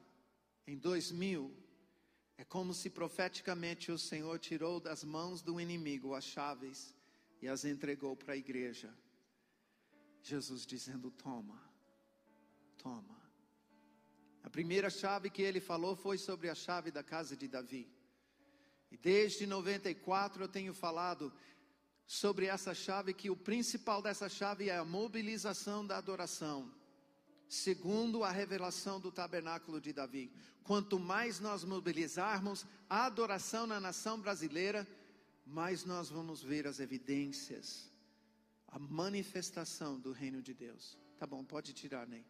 em 2000, é como se profeticamente o Senhor tirou das mãos do inimigo as chaves e as entregou para a igreja. Jesus dizendo: toma, toma. A primeira chave que ele falou foi sobre a chave da casa de Davi. E desde 94 eu tenho falado sobre essa chave, que o principal dessa chave é a mobilização da adoração, segundo a revelação do tabernáculo de Davi. Quanto mais nós mobilizarmos a adoração na nação brasileira, mais nós vamos ver as evidências, a manifestação do reino de Deus. Tá bom, pode tirar, Ney.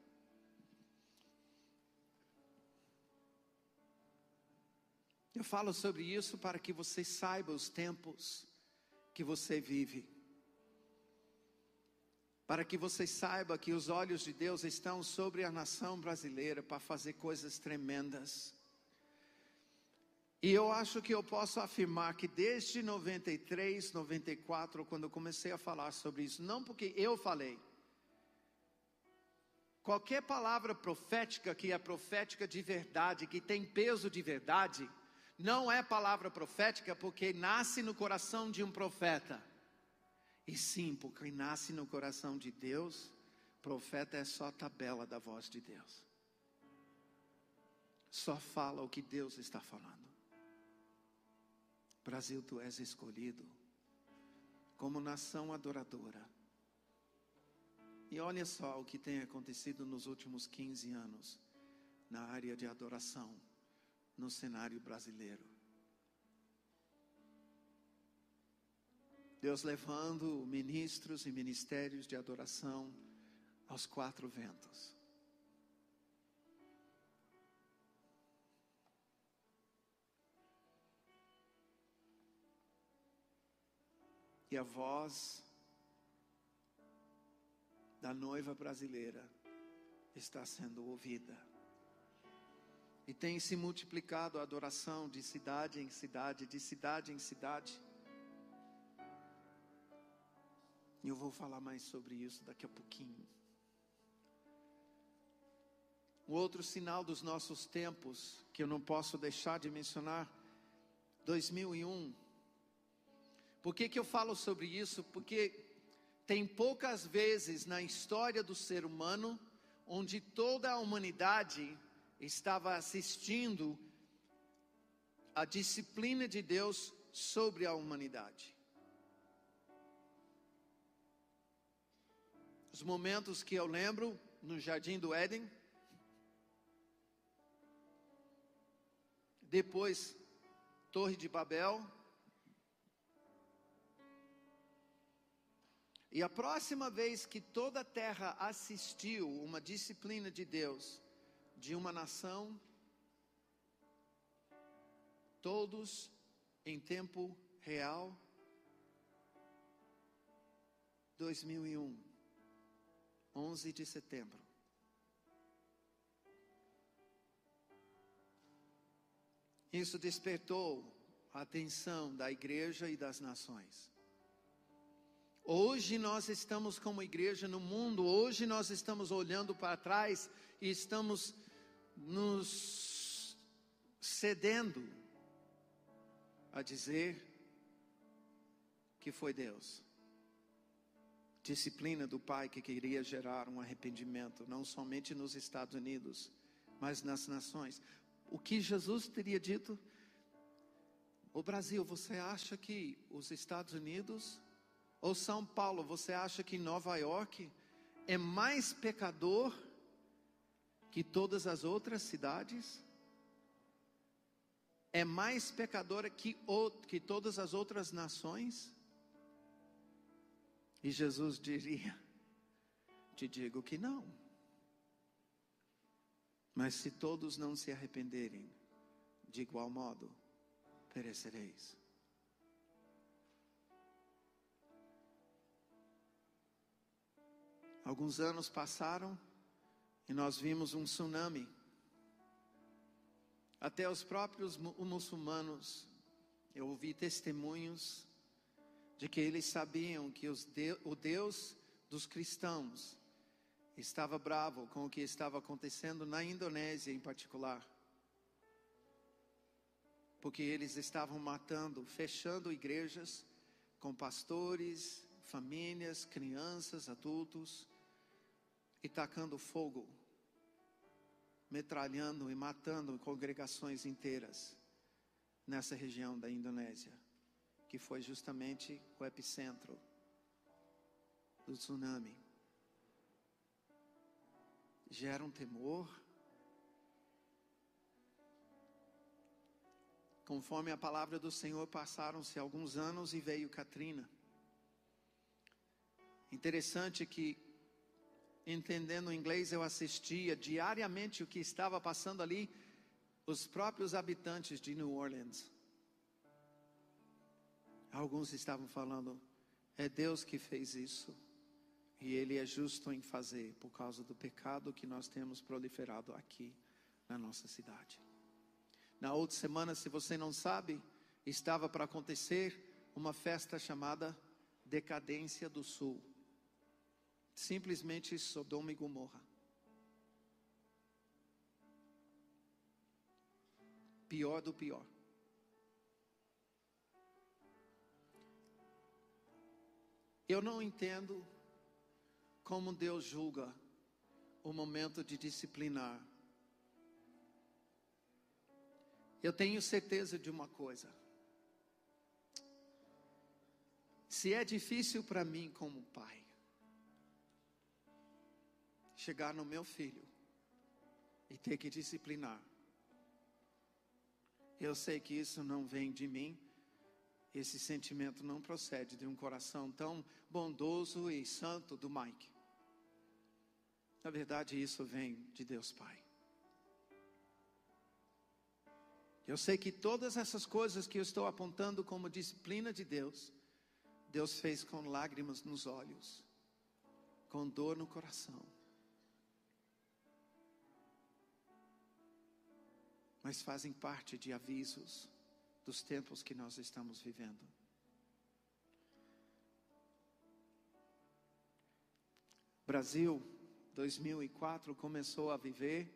Eu falo sobre isso para que você saiba os tempos que você vive. Para que você saiba que os olhos de Deus estão sobre a nação brasileira para fazer coisas tremendas. E eu acho que eu posso afirmar que desde 93, 94, quando eu comecei a falar sobre isso, não porque eu falei. Qualquer palavra profética que é profética de verdade, que tem peso de verdade, não é palavra profética porque nasce no coração de um profeta. E sim, porque nasce no coração de Deus. Profeta é só tabela da voz de Deus. Só fala o que Deus está falando. Brasil, tu és escolhido como nação adoradora. E olha só o que tem acontecido nos últimos 15 anos na área de adoração no cenário brasileiro. Deus levando ministros e ministérios de adoração aos 4 ventos. E a voz da noiva brasileira está sendo ouvida. E tem se multiplicado a adoração de cidade em cidade, de cidade em cidade. E eu vou falar mais sobre isso daqui a pouquinho. Um outro sinal dos nossos tempos, que eu não posso deixar de mencionar, 2001. Por que eu falo sobre isso? Porque tem poucas vezes na história do ser humano, onde toda a humanidade estava assistindo a disciplina de Deus sobre a humanidade. Os momentos que eu lembro no Jardim do Éden, depois Torre de Babel, e a próxima vez que toda a terra assistiu uma disciplina de Deus, de uma nação, todos em tempo real, 2001, 11 de setembro. Isso despertou a atenção da igreja e das nações. Hoje nós estamos como igreja no mundo, hoje nós estamos olhando para trás e estamos nos cedendo a dizer que foi Deus. Disciplina do Pai que queria gerar um arrependimento, não somente nos Estados Unidos, mas nas nações. O que Jesus teria dito? O Brasil, você acha que os Estados Unidos ou São Paulo, você acha que Nova York é mais pecador que todas as outras cidades? É mais pecadora que todas as outras nações? E Jesus diria: te digo que não. Mas se todos não se arrependerem, de igual modo, perecereis. Alguns anos passaram e nós vimos um tsunami. Até os próprios muçulmanos, eu ouvi testemunhos de que eles sabiam que o Deus dos cristãos estava bravo com o que estava acontecendo na Indonésia em particular. Porque eles estavam matando, fechando igrejas com pastores, famílias, crianças, adultos, e tacando fogo, metralhando e matando congregações inteiras nessa região da Indonésia, que foi justamente o epicentro do tsunami. Gera um temor. Conforme a palavra do Senhor, passaram-se alguns anos e veio Katrina. Interessante que, entendendo o inglês, eu assistia diariamente o que estava passando ali, os próprios habitantes de New Orleans. Alguns estavam falando: é Deus que fez isso, e Ele é justo em fazer, por causa do pecado que nós temos proliferado aqui na nossa cidade. Na outra semana, se você não sabe, estava para acontecer uma festa chamada Decadência do Sul. Simplesmente Sodoma e Gomorra. Pior do pior. Eu não entendo como Deus julga o momento de disciplinar. Eu tenho certeza de uma coisa: se é difícil para mim como pai chegar no meu filho e ter que disciplinar, eu sei que isso não vem de mim esse sentimento não procede de um coração tão bondoso e santo do Mike. Na verdade, isso vem de Deus Pai. Eu sei que todas essas coisas que eu estou apontando como disciplina de Deus, Deus fez com lágrimas nos olhos, com dor no coração. Mas fazem parte de avisos dos tempos que nós estamos vivendo. Brasil, 2004, começou a viver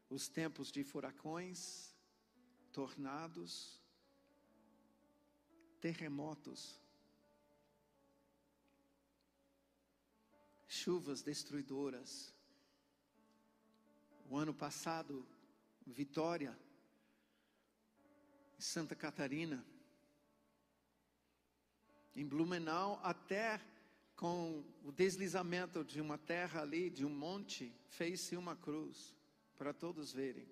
os tempos de furacões, tornados, terremotos, chuvas destruidoras. O ano passado, Vitória, em Santa Catarina, em Blumenau, até com o deslizamento de uma terra ali, de um monte, fez-se uma cruz, para todos verem.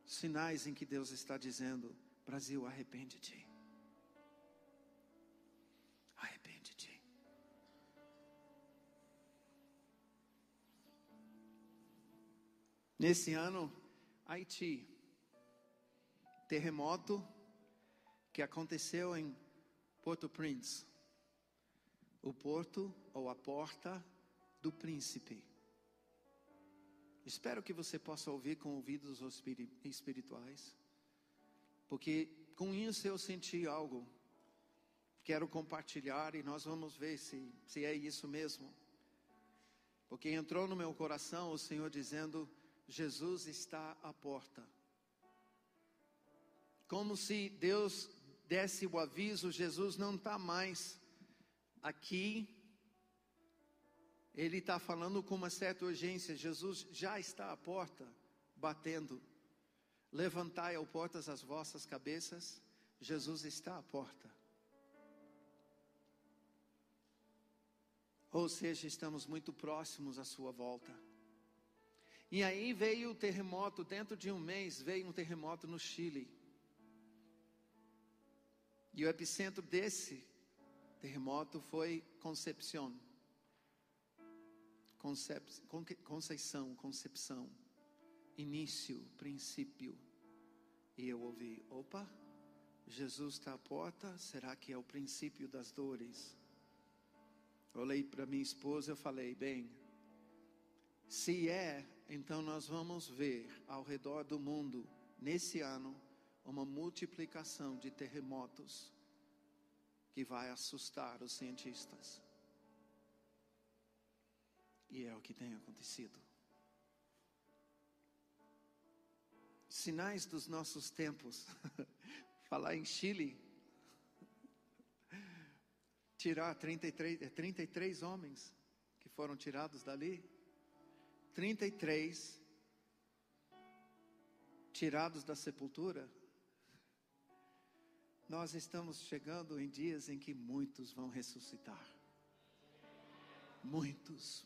Sinais em que Deus está dizendo: Brasil, arrepende-te. Arrepende-te. Nesse ano, Haiti, terremoto que aconteceu em Port-au-Prince, o porto ou a porta do príncipe. Espero que você possa ouvir com ouvidos espirituais, porque com isso eu senti algo. Quero compartilhar e nós vamos ver se é isso mesmo. Porque entrou no meu coração o Senhor dizendo: Jesus está à porta. Como se Deus desse o aviso: Jesus não está mais aqui. Ele está falando com uma certa urgência. Jesus já está à porta, batendo. Levantai, ó portas, as vossas cabeças. Jesus está à porta. Ou seja, estamos muito próximos à sua volta. E aí veio o terremoto, dentro de um mês veio um terremoto no Chile. E o epicentro desse terremoto foi Concepción. Concepção, início, princípio. E eu ouvi: opa, Jesus está à porta, será que é o princípio das dores? Olhei para minha esposa e falei: bem, se é, então nós vamos ver ao redor do mundo, nesse ano, uma multiplicação de terremotos que vai assustar os cientistas. E é o que tem acontecido. Sinais dos nossos tempos. Falar em Chile, tirar 33 homens que foram tirados dali. 33 tirados da sepultura. Nós estamos chegando em dias em que muitos vão ressuscitar. Muitos.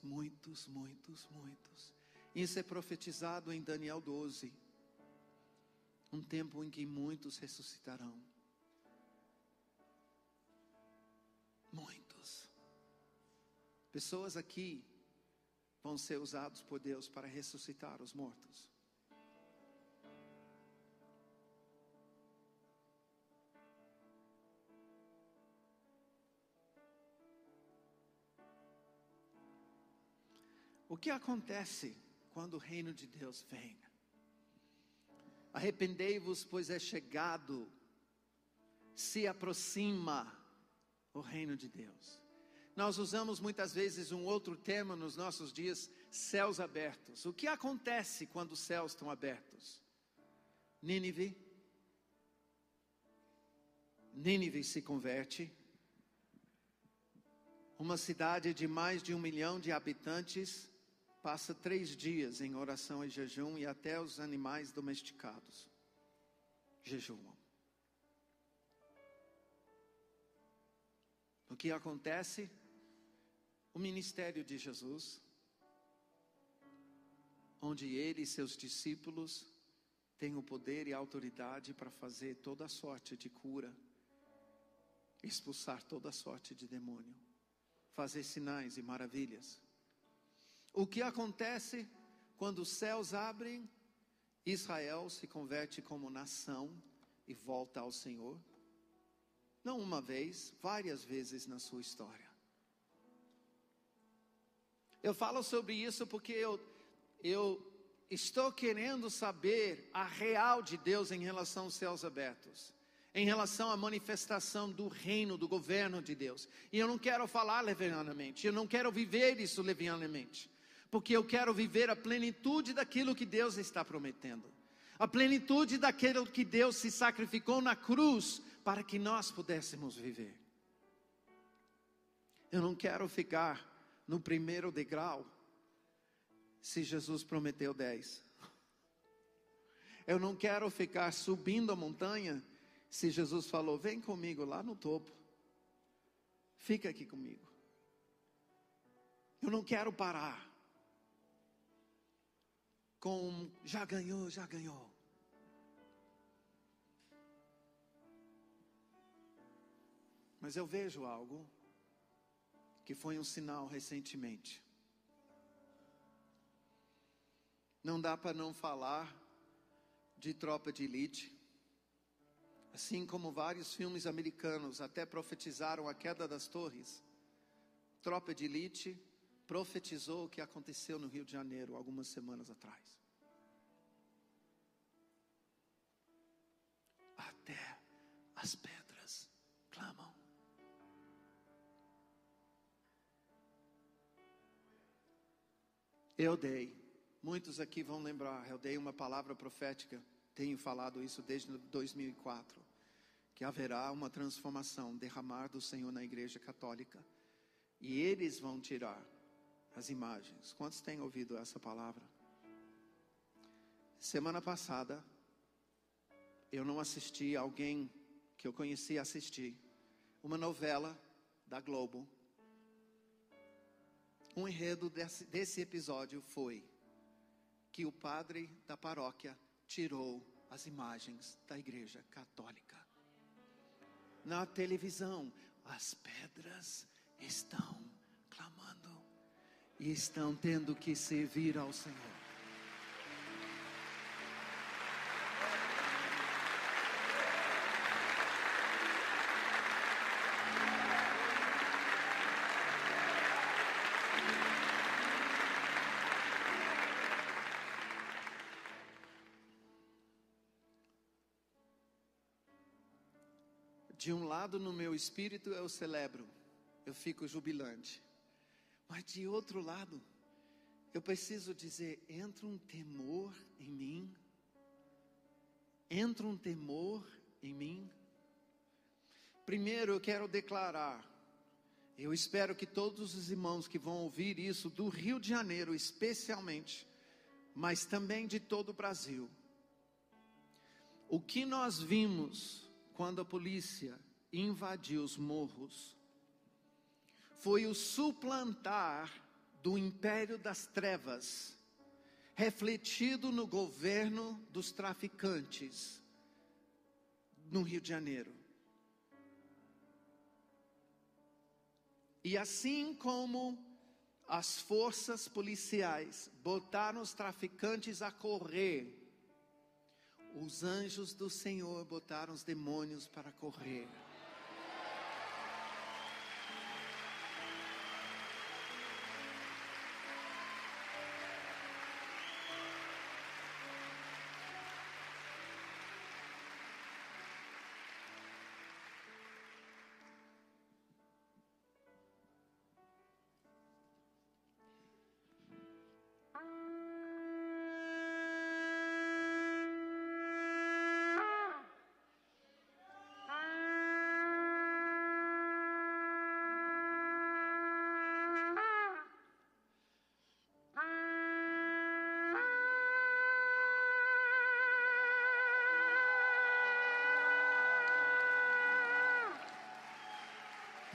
Isso é profetizado em Daniel 12. Um tempo em que muitos ressuscitarão. Muitos. Pessoas aqui vão ser usados por Deus para ressuscitar os mortos. O que acontece quando o reino de Deus vem? Arrependei-vos, pois é chegado, se aproxima o reino de Deus. Nós usamos muitas vezes um outro termo nos nossos dias: céus abertos. O que acontece quando os céus estão abertos? Nínive se converte. Uma cidade de mais de 1 milhão de habitantes passa 3 dias em oração e jejum, e até os animais domesticados jejuam. O que acontece? O ministério de Jesus, onde ele e seus discípulos tem o poder e a autoridade para fazer toda sorte de cura, expulsar toda sorte de demônio, fazer sinais e maravilhas. O que acontece quando os céus abrem? Israel se converte como nação e volta ao Senhor. Não uma vez, várias vezes na sua história. Eu falo sobre isso porque eu estou querendo saber a real de Deus em relação aos céus abertos, em relação à manifestação do reino, do governo de Deus. E eu não quero falar levianamente, eu não quero viver isso levianamente, porque eu quero viver a plenitude daquilo que Deus está prometendo, a plenitude daquilo que Deus se sacrificou na cruz para que nós pudéssemos viver. Eu não quero ficar no primeiro degrau se Jesus prometeu 10. Eu não quero ficar subindo a montanha se Jesus falou, vem comigo lá no topo, fica aqui comigo. Eu não quero parar com já ganhou, já ganhou. Mas eu vejo algo que foi um sinal recentemente. Não dá para não falar de Tropa de Elite. Assim como vários filmes americanos até profetizaram a queda das torres, Tropa de Elite profetizou o que aconteceu no Rio de Janeiro algumas semanas atrás. Até as pedras clamam. Muitos aqui vão lembrar, eu dei uma palavra profética, tenho falado isso desde 2004, que haverá uma transformação, derramar do Senhor na igreja católica, e eles vão tirar as imagens. Quantos têm ouvido essa palavra? Semana passada, eu não assisti, alguém que eu conheci assistir, uma novela da Globo. Um enredo desse episódio foi que o padre da paróquia tirou as imagens da igreja católica. Na televisão, as pedras estão clamando e estão tendo que servir ao Senhor. De um lado, no meu espírito, eu celebro, eu fico jubilante. Mas de outro lado, eu preciso dizer, entra um temor em mim. Entra um temor em mim. Primeiro, eu quero declarar, eu espero que todos os irmãos que vão ouvir isso, do Rio de Janeiro especialmente, mas também de todo o Brasil, o que nós vimos quando a polícia invadiu os morros, foi o suplantar do império das trevas, refletido no governo dos traficantes, no Rio de Janeiro. E assim como as forças policiais botaram os traficantes a correr, os anjos do Senhor botaram os demônios para correr.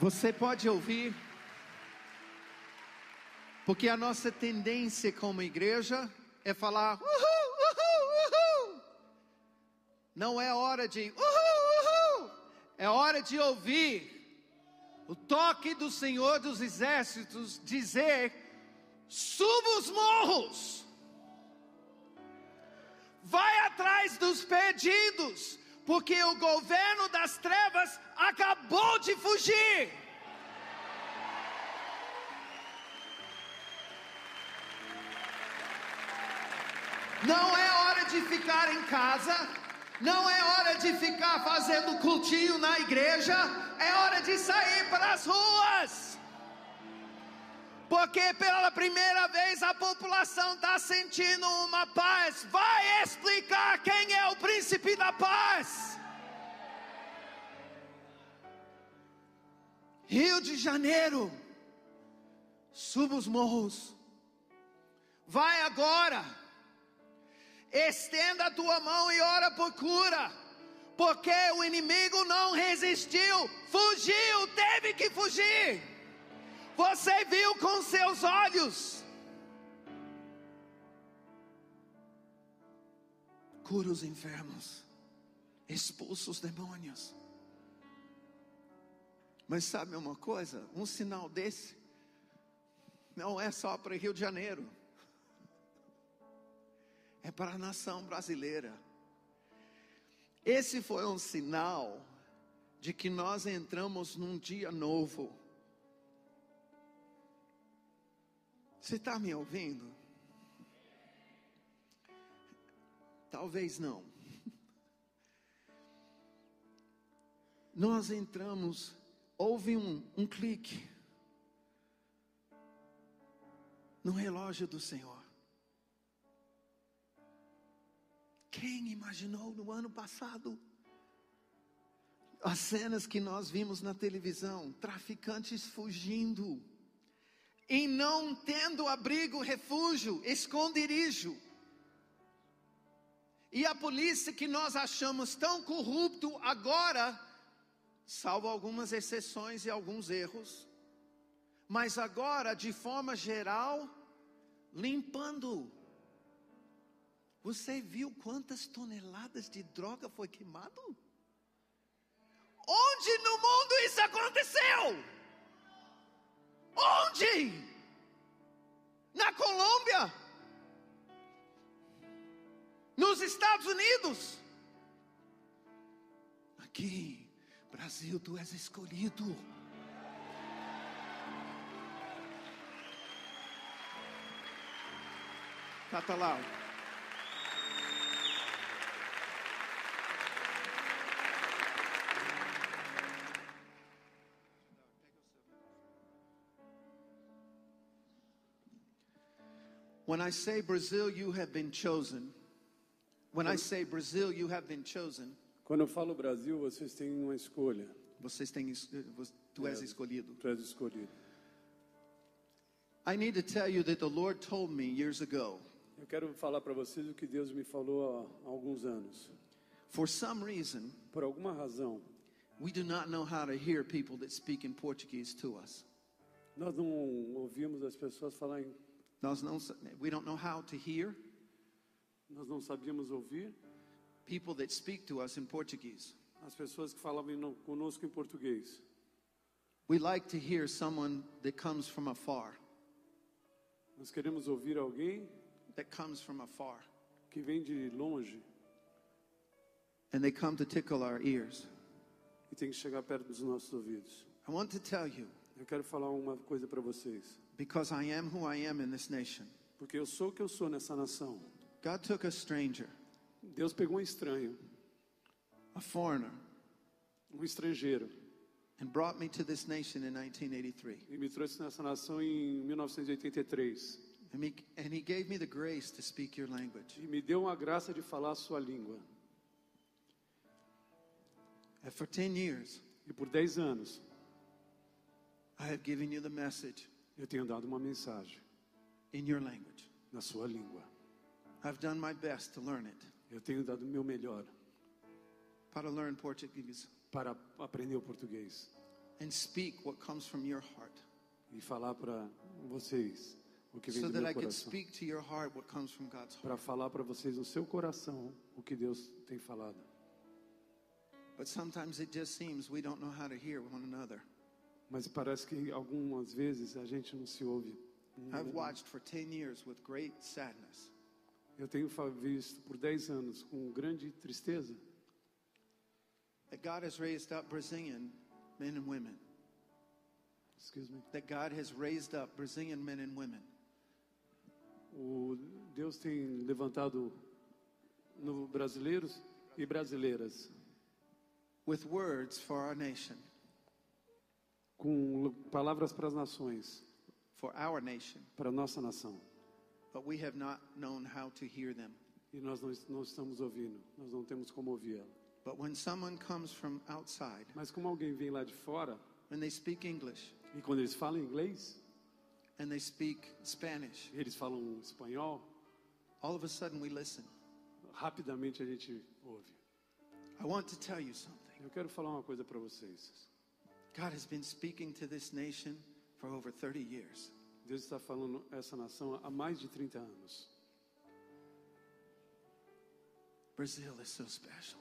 Você pode ouvir, porque a nossa tendência como igreja é falar uhul, uhul, uhul. Não é hora de uhul, uhul. É hora de ouvir o toque do Senhor dos Exércitos dizer: suba os morros. Vai atrás dos perdidos, porque o governo das trevas acabou de fugir. Não é hora de ficar em casa, não é hora de ficar fazendo cultinho na igreja, é hora de sair para as ruas. Porque pela primeira vez a população está sentindo uma paz. Vai explicar quem é o príncipe da paz. Rio de Janeiro, suba os morros. Vai agora. Estenda a tua mão e ora por cura. Porque o inimigo não resistiu, fugiu, teve que fugir. Você viu com seus olhos. Cura os enfermos, expulsa os demônios. Mas sabe uma coisa? Um sinal desse não é só para Rio de Janeiro, é para a nação brasileira. Esse foi um sinal de que nós entramos num dia novo. Você está me ouvindo? Talvez não. Nós entramos, houve um clique no relógio do Senhor. Quem imaginou no ano passado as cenas que nós vimos na televisão, traficantes fugindo e não tendo abrigo, refúgio, esconderijo. E a polícia que nós achamos tão corrupto agora, salvo algumas exceções e alguns erros, mas agora de forma geral, limpando. Você viu quantas toneladas de droga foi queimado? Onde no mundo isso aconteceu? Onde? Na Colômbia? Nos Estados Unidos? Aqui, Brasil, tu és escolhido. Catalão. When I say Brazil, you have been chosen. When I say Brazil, you have been chosen. Quando eu falo Brasil, vocês têm uma escolha. Tu és escolhido. Tu és escolhido. I need to tell you that the Lord told me years ago. Eu quero falar para vocês o que Deus me falou há alguns anos. For some reason, por alguma razão, we do not know how to hear people that speak in Portuguese to us. Nós não ouvimos as pessoas falarem. We don't know how to hear. Nós não sabíamos ouvir people that speak to us in Portuguese. As pessoas que falavam conosco em português. We like to hear someone that comes from afar. Nós queremos ouvir alguém that comes from afar. Que vem de longe. And they come to tickle our ears. E tem que chegar perto dos nossos ouvidos. I want to tell you. Eu quero falar uma coisa para vocês. Because I am who I am in this nation. Porque eu sou o que eu sou nessa nação. God took a stranger. Deus pegou um estranho. A foreigner. Um estrangeiro. And brought me to this nation in 1983. E me trouxe nessa nação em 1983. And he gave me the grace to speak your language. E me deu a graça de falar a sua língua. And for 10 years. E por 10 anos. I have given you the message. Eu tenho dado uma mensagem. In your language. Na sua língua. I've done my best to learn it. Eu tenho dado o meu melhor. Para learn Portuguese. Para aprender o português. And speak what comes from your heart. E falar para vocês o que vem do meu coração. Speak to your heart what comes from God's heart. Para falar para vocês no seu coração o que Deus tem falado. But sometimes it just seems we don't know how to hear one another. Mas parece que algumas vezes a gente não se ouve. I've watched for 10 years with great sadness. Eu tenho visto por 10 anos com grande tristeza That God has raised up Brazilian men and women. excuse me, That God has raised up Brazilian men and women. Deus tem levantado brasileiros e brasileiras With words for our nation, com palavras para as nações, for our nation, para a nossa nação. but we have not known how to hear them. E nós não estamos ouvindo, nós não temos como ouvir ela. But when someone comes from outside, Mas como alguém vem lá de fora, when they speak English e quando eles falam inglês, and they speak Spanish, eles falam espanhol, all of a sudden we listen. rapidamente a gente ouve. I want to tell you something. Eu quero falar uma coisa para vocês. God has been speaking to this nation for over 30 years. Deus está falando essa nação há mais de 30 anos. Brazil is so special.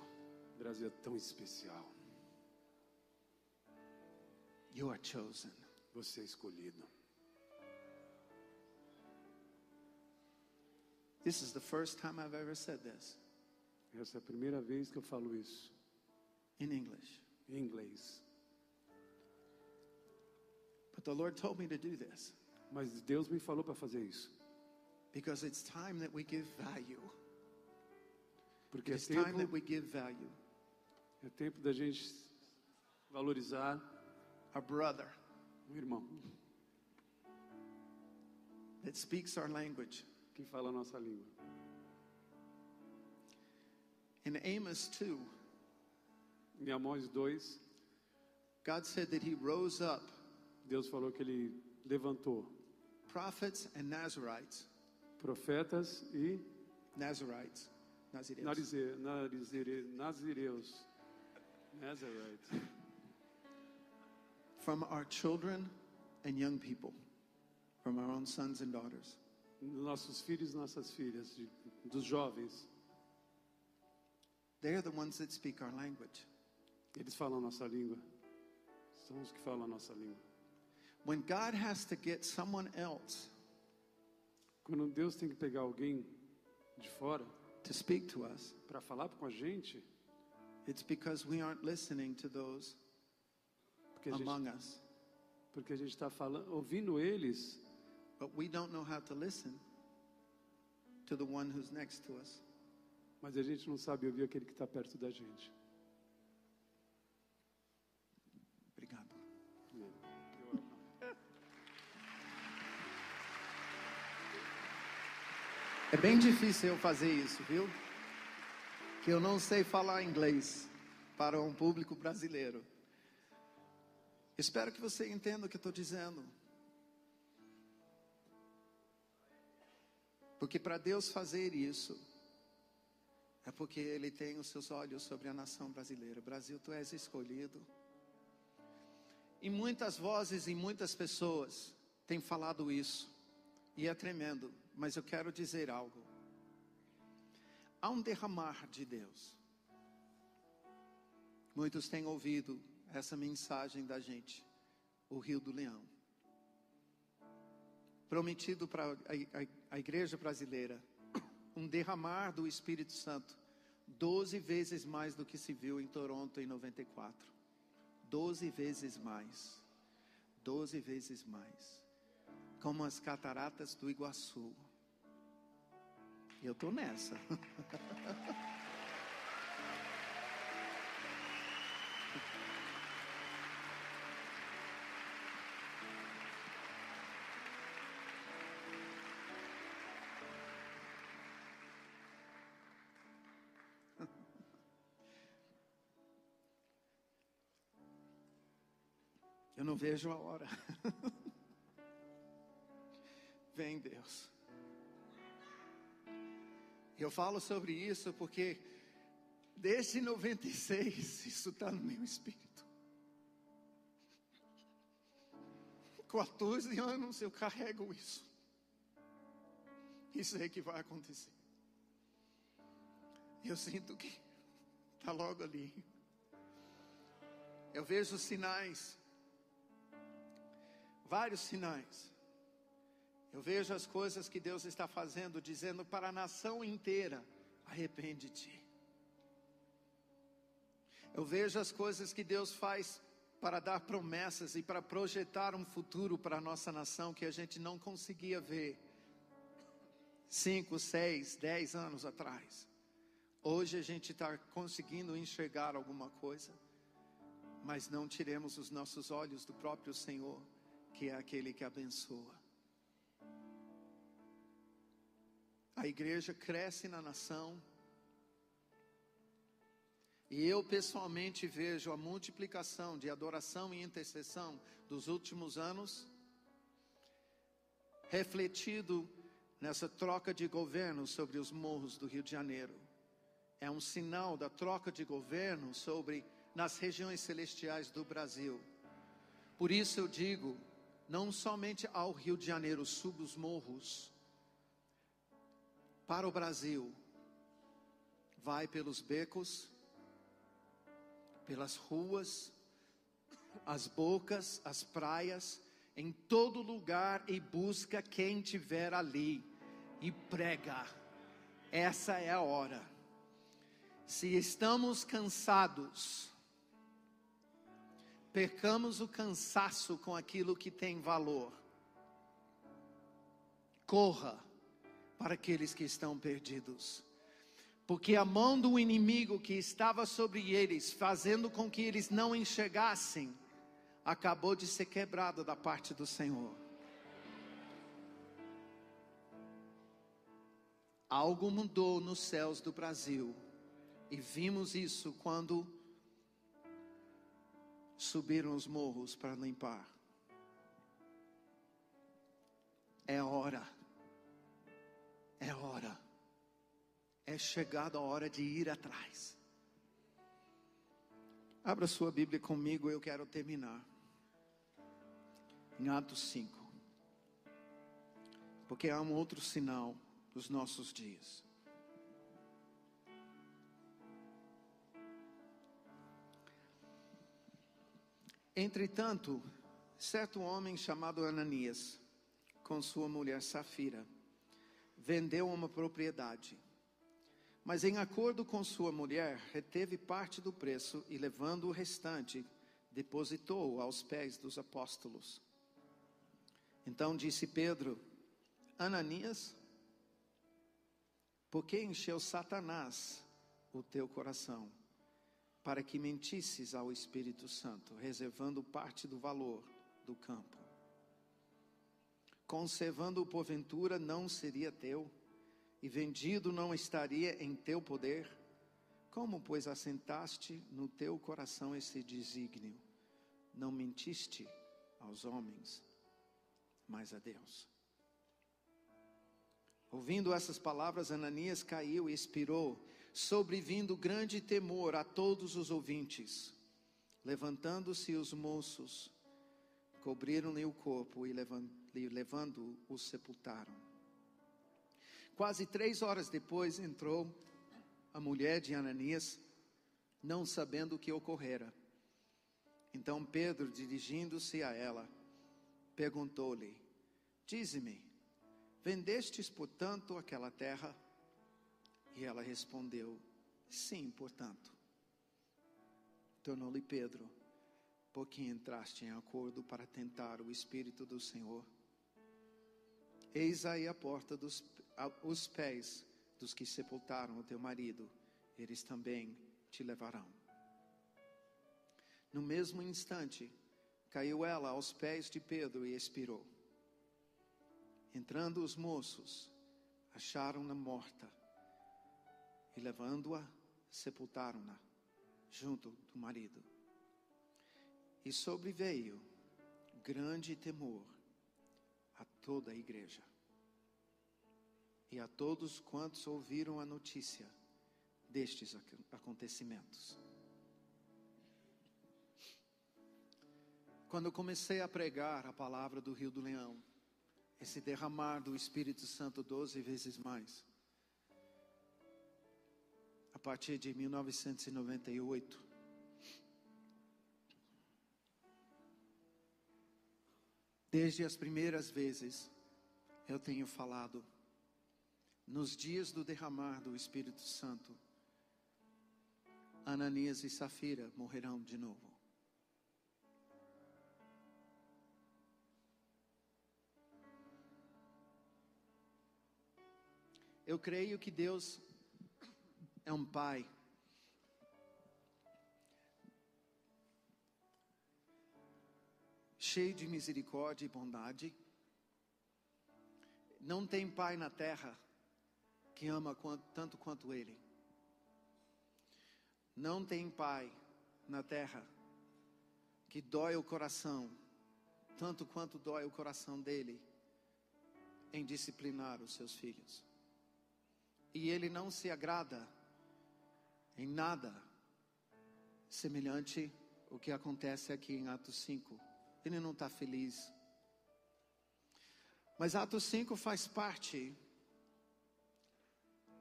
O Brasil é tão especial. You are chosen. Você é escolhido. This is the first time I've ever said this Essa é a primeira vez que eu falo isso in English. em inglês. But the Lord told me to do this Mas Deus me falou para fazer isso. because it's time that we give value. Porque é It's time that tempo, we give value. é tempo da gente valorizar Our brother o irmão that speaks our language. que fala a nossa língua. In Amos 2, Em Amós 2, God said that He rose up Deus falou que Ele levantou prophets and Nazarites. profetas e Nazarites. Nazireus. nazireus. Nazarite. From our children and young people, from our own sons and daughters. Nossos filhos e nossas filhas, dos jovens, They are the ones that speak our language. eles falam a nossa língua. São os que falam a nossa língua. When God has to get someone else Quando Deus tem que pegar alguém de fora to speak to us, para falar com a gente, it's because we aren't listening to those porque a gente among us. está ouvindo eles, But we don't know how to listen to the one who's next to us. mas a gente não sabe ouvir aquele que está perto da gente. Obrigado. É bem difícil eu fazer isso, viu? Que eu não sei falar inglês para um público brasileiro. Espero que você entenda o que eu estou dizendo. Porque para Deus fazer isso, é porque Ele tem os seus olhos sobre a nação brasileira. Brasil, tu és escolhido. E muitas vozes e muitas pessoas têm falado isso. E é tremendo, mas eu quero dizer algo. Há um derramar de Deus. Muitos têm ouvido essa mensagem da gente, o Rio do Leão. Prometido para a igreja brasileira, um derramar do Espírito Santo, 12 vezes mais do que se viu em Toronto em 94. 12 vezes mais. 12 vezes mais. Como as cataratas do Iguaçu. E eu estou nessa. Eu não vejo a hora. Vem, Deus. Eu falo sobre isso porque desde 96 isso está no meu espírito. 14 anos eu carrego isso. E sei que vai acontecer. Eu sinto que está logo ali. Eu vejo sinais, vários sinais. Eu vejo as coisas que Deus está fazendo, dizendo para a nação inteira: arrepende-te. Eu vejo as coisas que Deus faz para dar promessas e para projetar um futuro para a nossa nação que a gente não conseguia ver 5, 6, 10 anos atrás. Hoje a gente está conseguindo enxergar alguma coisa, mas não tiremos os nossos olhos do próprio Senhor, que é aquele que abençoa. A igreja cresce na nação, e eu pessoalmente vejo a multiplicação de adoração e intercessão dos últimos anos, refletido nessa troca de governo sobre os morros do Rio de Janeiro. É um sinal da troca de governo nas regiões celestiais do Brasil. Por isso eu digo, não somente ao Rio de Janeiro, suba os morros, para o Brasil, vai pelos becos, pelas ruas, as bocas, as praias, em todo lugar, e busca quem tiver ali e prega. Essa é a hora. Se estamos cansados, percamos o cansaço com aquilo que tem valor. Corra para aqueles que estão perdidos, porque a mão do inimigo que estava sobre eles, fazendo com que eles não enxergassem, acabou de ser quebrada da parte do Senhor. Algo mudou nos céus do Brasil, e vimos isso quando subiram os morros para limpar. É hora. É hora. É chegada a hora de ir atrás. Abra sua Bíblia comigo, eu quero terminar. Em Atos 5. Porque há um outro sinal dos nossos dias. Entretanto, certo homem chamado Ananias, com sua mulher Safira, vendeu uma propriedade, mas em acordo com sua mulher, reteve parte do preço e, levando o restante, depositou aos pés dos apóstolos. Então disse Pedro: Ananias, por que encheu Satanás o teu coração, para que mentisses ao Espírito Santo, reservando parte do valor do campo? Conservando-o porventura não seria teu, e vendido não estaria em teu poder? Como, pois, assentaste no teu coração esse desígnio? Não mentiste aos homens, mas a Deus. Ouvindo essas palavras, Ananias caiu e expirou, sobrevindo grande temor a todos os ouvintes. Levantando-se os moços, cobriram-lhe o corpo e levando-o, o sepultaram. Quase 3 horas depois entrou a mulher de Ananias, não sabendo o que ocorrera. Então Pedro, dirigindo-se a ela, perguntou-lhe: dize-me, vendestes portanto aquela terra? E ela respondeu: sim, portanto. Tornou-lhe Pedro: por que entraste em acordo para tentar o Espírito do Senhor? Eis aí a porta os pés dos que sepultaram o teu marido, eles também te levarão. No mesmo instante, caiu ela aos pés de Pedro e expirou. Entrando os moços, acharam-na morta, e levando-a, sepultaram-na junto do marido. E sobreveio grande temor a toda a igreja e a todos quantos ouviram a notícia destes acontecimentos. Quando eu comecei a pregar a palavra do Rio do Leão, esse derramar do Espírito Santo 12 vezes mais, a partir de 1998, Desde as primeiras vezes eu tenho falado, nos dias do derramar do Espírito Santo, Ananias e Safira morrerão de novo. Eu creio que Deus é um Pai cheio de misericórdia e bondade. Não tem pai na terra que ama tanto quanto Ele. Não tem pai na terra que dói o coração tanto quanto dói o coração dele em disciplinar os seus filhos. E Ele não se agrada em nada semelhante ao que acontece aqui em Atos 5. Ele não está feliz. Mas Atos 5 faz parte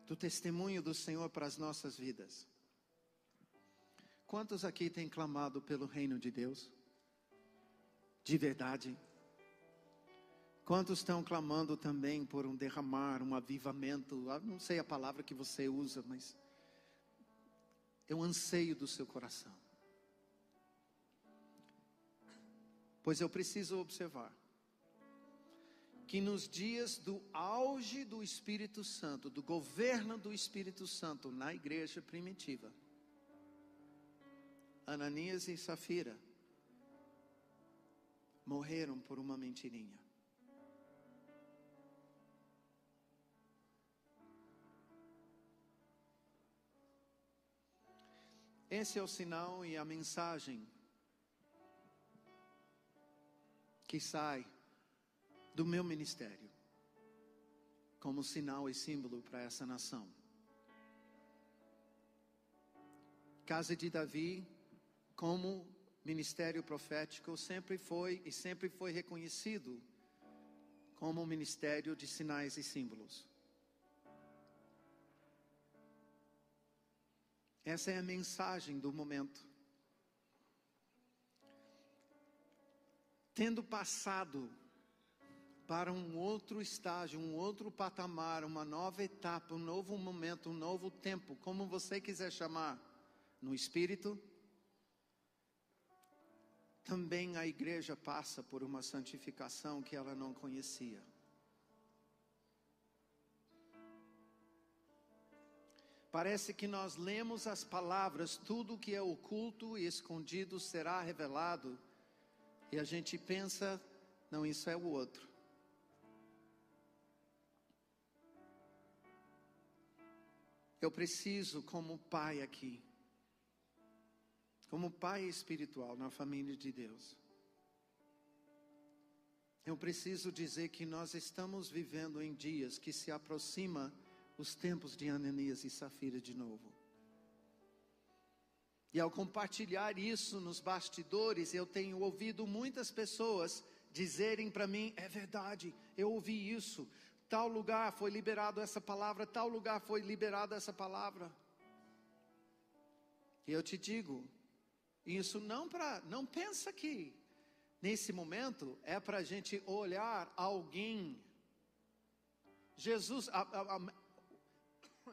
do testemunho do Senhor para as nossas vidas. Quantos aqui têm clamado pelo reino de Deus? De verdade? Quantos estão clamando também por um derramar, um avivamento? Não sei a palavra que você usa, mas é um anseio do seu coração. Pois eu preciso observar que nos dias do auge do Espírito Santo, do governo do Espírito Santo na igreja primitiva, Ananias e Safira morreram por uma mentirinha. Esse é o sinal e a mensagem que sai do meu ministério como sinal e símbolo para essa nação. Casa de Davi, como ministério profético, sempre foi reconhecido como um ministério de sinais e símbolos. Essa é a mensagem do momento. Tendo passado para um outro estágio, um outro patamar, uma nova etapa, um novo momento, um novo tempo, como você quiser chamar, no Espírito, também a igreja passa por uma santificação que ela não conhecia. Parece que nós lemos as palavras, tudo que é oculto e escondido será revelado, e a gente pensa, não, isso é o outro. Eu preciso, como pai aqui, como pai espiritual na família de Deus, eu preciso dizer que nós estamos vivendo em dias que se aproxima os tempos de Ananias e Safira de novo. E ao compartilhar isso nos bastidores, eu tenho ouvido muitas pessoas dizerem para mim, é verdade, eu ouvi isso, tal lugar foi liberado essa palavra, tal lugar foi liberada essa palavra. E eu te digo, isso não pensa que nesse momento é para a gente olhar alguém. Jesus,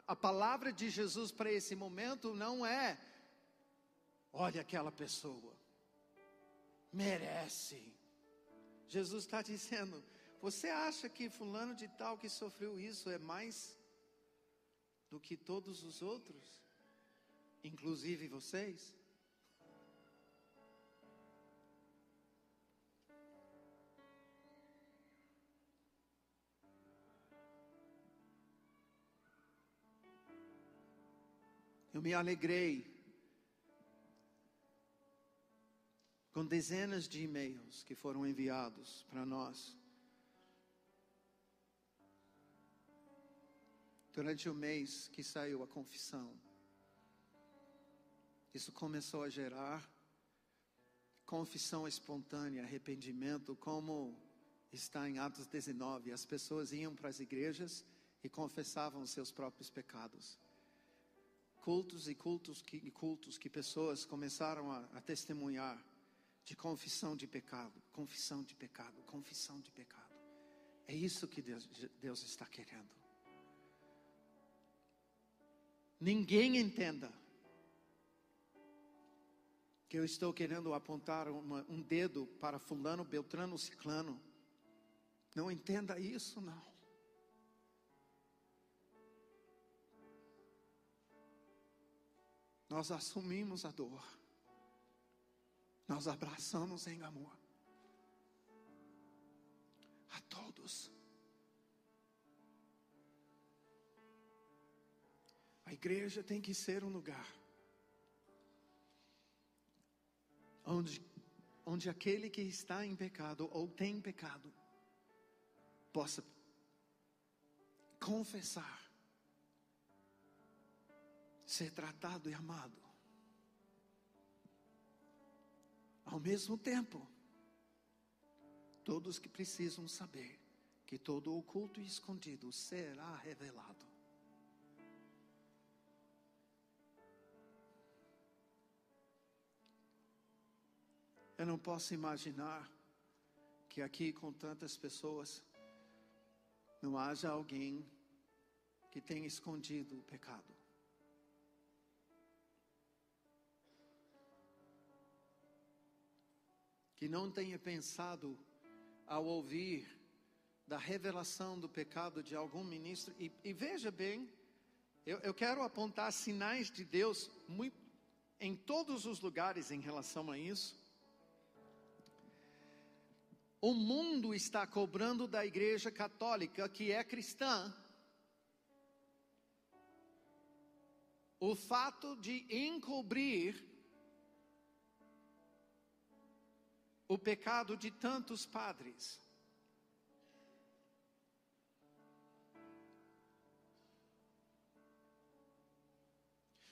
a palavra de Jesus para esse momento não é, olha aquela pessoa, merece. Jesus está dizendo, você acha que fulano de tal que sofreu isso é mais do que todos os outros? Inclusive vocês? Eu me alegrei com dezenas de e-mails que foram enviados para nós durante o mês que saiu a confissão. Isso começou a gerar confissão espontânea, arrependimento, como está em Atos 19. As pessoas iam para as igrejas e confessavam os seus próprios pecados. Cultos que pessoas começaram a testemunhar de confissão de pecado, confissão de pecado, confissão de pecado. É isso que Deus está querendo. Ninguém entenda que eu estou querendo apontar um dedo para fulano, beltrano, ciclano. Não entenda isso, não. Nós assumimos a dor. Nós abraçamos em amor. A todos. A igreja tem que ser um lugar onde aquele que está em pecado ou tem pecado possa confessar, ser tratado e amado. Ao mesmo tempo, todos que precisam saber que todo oculto e escondido será revelado. Eu não posso imaginar que aqui com tantas pessoas não haja alguém que tenha escondido o pecado. Que não tenha pensado ao ouvir da revelação do pecado de algum ministro. E veja bem, eu quero apontar sinais de Deus em todos os lugares em relação a isso. O mundo está cobrando da igreja católica, que é cristã, o fato de encobrir o pecado de tantos padres.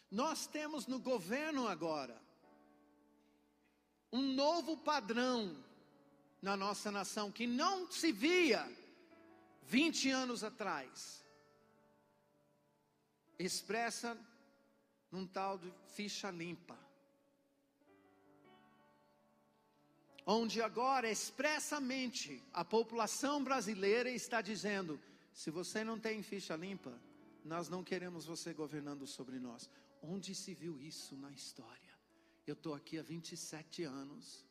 Nós temos no governo agora um novo padrão na nossa nação que não se via 20 anos atrás. Expressa num tal de ficha limpa. Onde agora expressamente a população brasileira está dizendo: se você não tem ficha limpa, nós não queremos você governando sobre nós. Onde se viu isso na história? Eu estou aqui há 27 anos.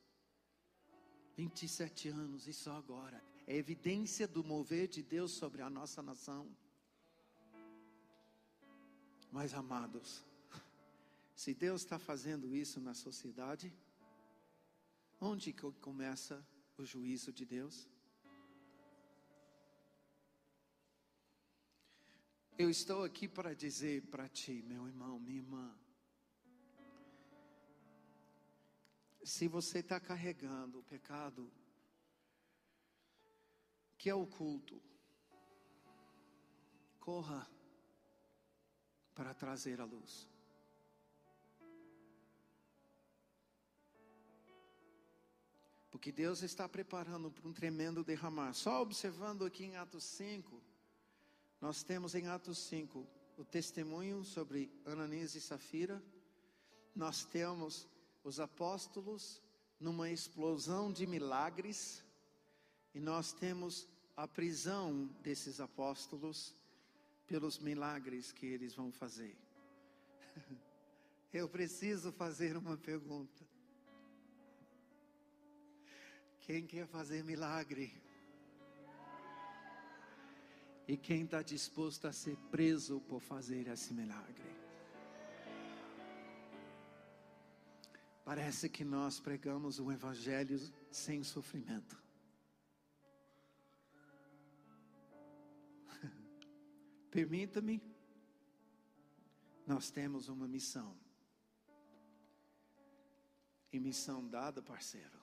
27 anos e só agora. É evidência do mover de Deus sobre a nossa nação. Mas amados, se Deus está fazendo isso na sociedade, onde que começa o juízo de Deus? Eu estou aqui para dizer para ti, meu irmão, minha irmã, se você está carregando o pecado que é oculto, corra para trazer a luz. Porque Deus está preparando para um tremendo derramar. Só observando aqui em Atos 5, nós temos em Atos 5 o testemunho sobre Ananias e Safira. Nós temos os apóstolos numa explosão de milagres. E nós temos a prisão desses apóstolos pelos milagres que eles vão fazer. Eu preciso fazer uma pergunta. Quem quer fazer milagre? E quem está disposto a ser preso por fazer esse milagre? Parece que nós pregamos um evangelho sem sofrimento. Permita-me, nós temos uma missão. E missão dada, parceiro.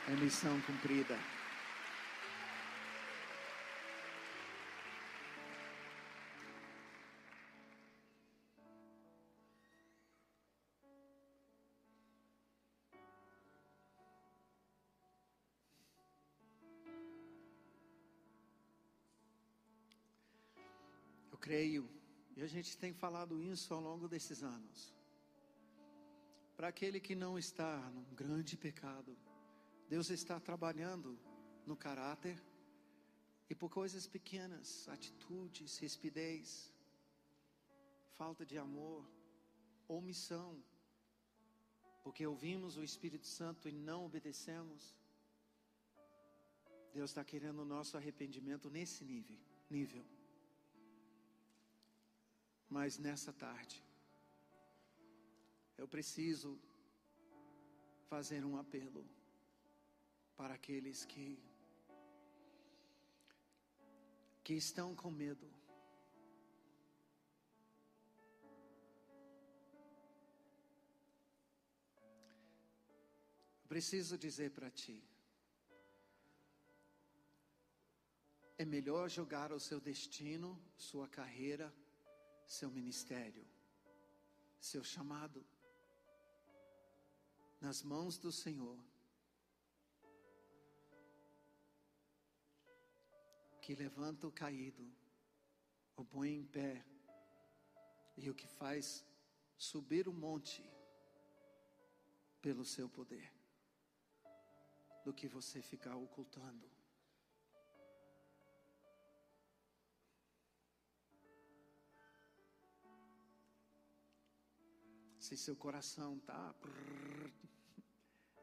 É missão cumprida. creio, e a gente tem falado isso ao longo desses anos, para aquele que não está num grande pecado, Deus está trabalhando no caráter, e por coisas pequenas, atitudes, rispidez, falta de amor, omissão, porque ouvimos o Espírito Santo e não obedecemos. Deus está querendo o nosso arrependimento nesse nível. Mas nessa tarde, eu preciso fazer um apelo para aqueles que estão com medo. Preciso dizer para ti, é melhor jogar o seu destino, sua carreira, seu ministério, seu chamado nas mãos do Senhor, que levanta o caído, o põe em pé, e o que faz subir o monte pelo seu poder, do que você ficar ocultando. Se seu coração está,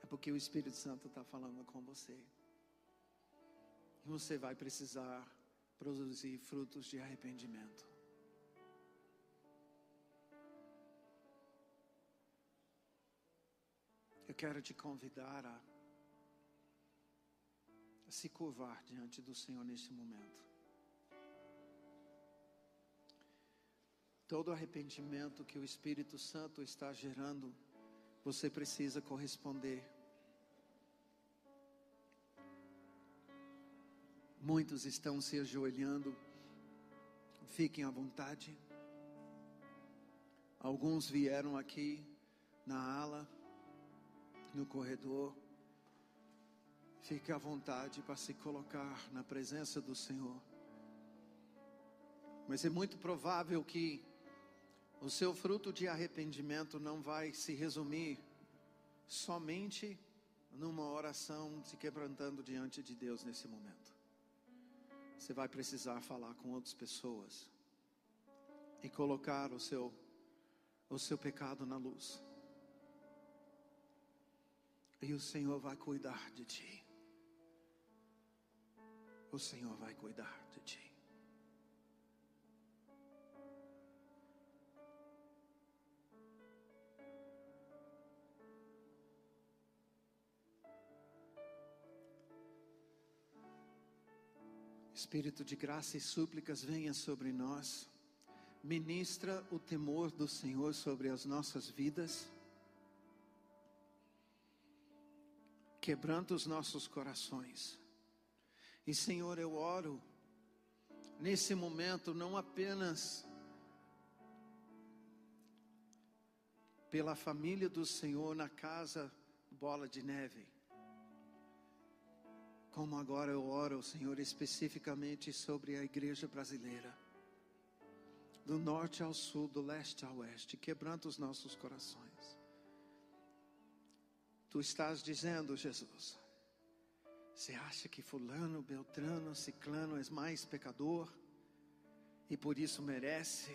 é porque o Espírito Santo está falando com você. E você vai precisar produzir frutos de arrependimento. Eu quero te convidar a se curvar diante do Senhor neste momento. Todo arrependimento que o Espírito Santo está gerando, você precisa corresponder. Muitos estão se ajoelhando, fiquem à vontade. Alguns vieram aqui na ala, no corredor. Fique à vontade para se colocar na presença do Senhor. Mas é muito provável que o seu fruto de arrependimento não vai se resumir somente numa oração se quebrantando diante de Deus nesse momento. Você vai precisar falar com outras pessoas e colocar o seu pecado na luz. E o Senhor vai cuidar de ti. O Senhor vai cuidar de ti. Espírito de graça e súplicas, venha sobre nós. Ministra o temor do Senhor sobre as nossas vidas. Quebranta os nossos corações. E Senhor, eu oro nesse momento não apenas pela família do Senhor na casa Bola de Neve, como agora eu oro, Senhor, especificamente sobre a igreja brasileira, do norte ao sul, do leste ao oeste. Quebranta os nossos corações. Tu estás dizendo, Jesus, você acha que fulano, beltrano, ciclano é mais pecador e por isso merece?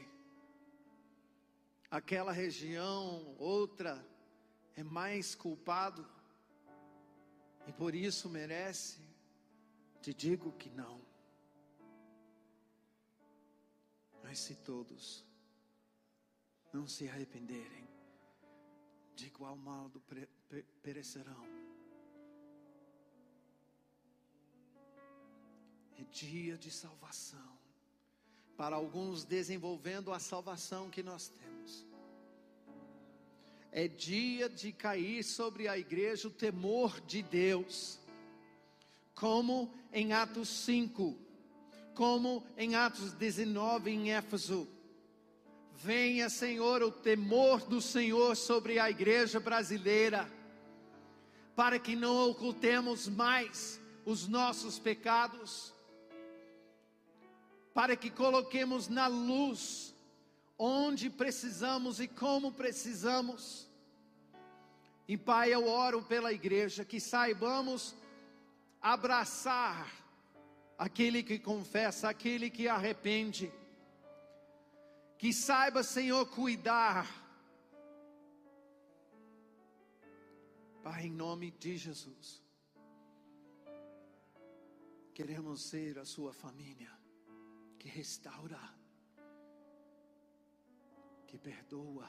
Aquela região, outra, é mais culpado e por isso merece? Te digo que não. Mas se todos não se arrependerem, de igual modo perecerão. É dia de salvação. Para alguns, desenvolvendo a salvação que nós temos. É dia de cair sobre a igreja o temor de Deus. Como em Atos 5. Como em Atos 19 em Éfeso. Venha, Senhor, o temor do Senhor sobre a igreja brasileira. Para que não ocultemos mais os nossos pecados. para que coloquemos na luz onde precisamos e como precisamos. E Pai, eu oro pela igreja, que saibamos abraçar aquele que confessa, aquele que arrepende, que saiba, Senhor, cuidar. Pai, em nome de Jesus, queremos ser a sua família, que restaura, que perdoa,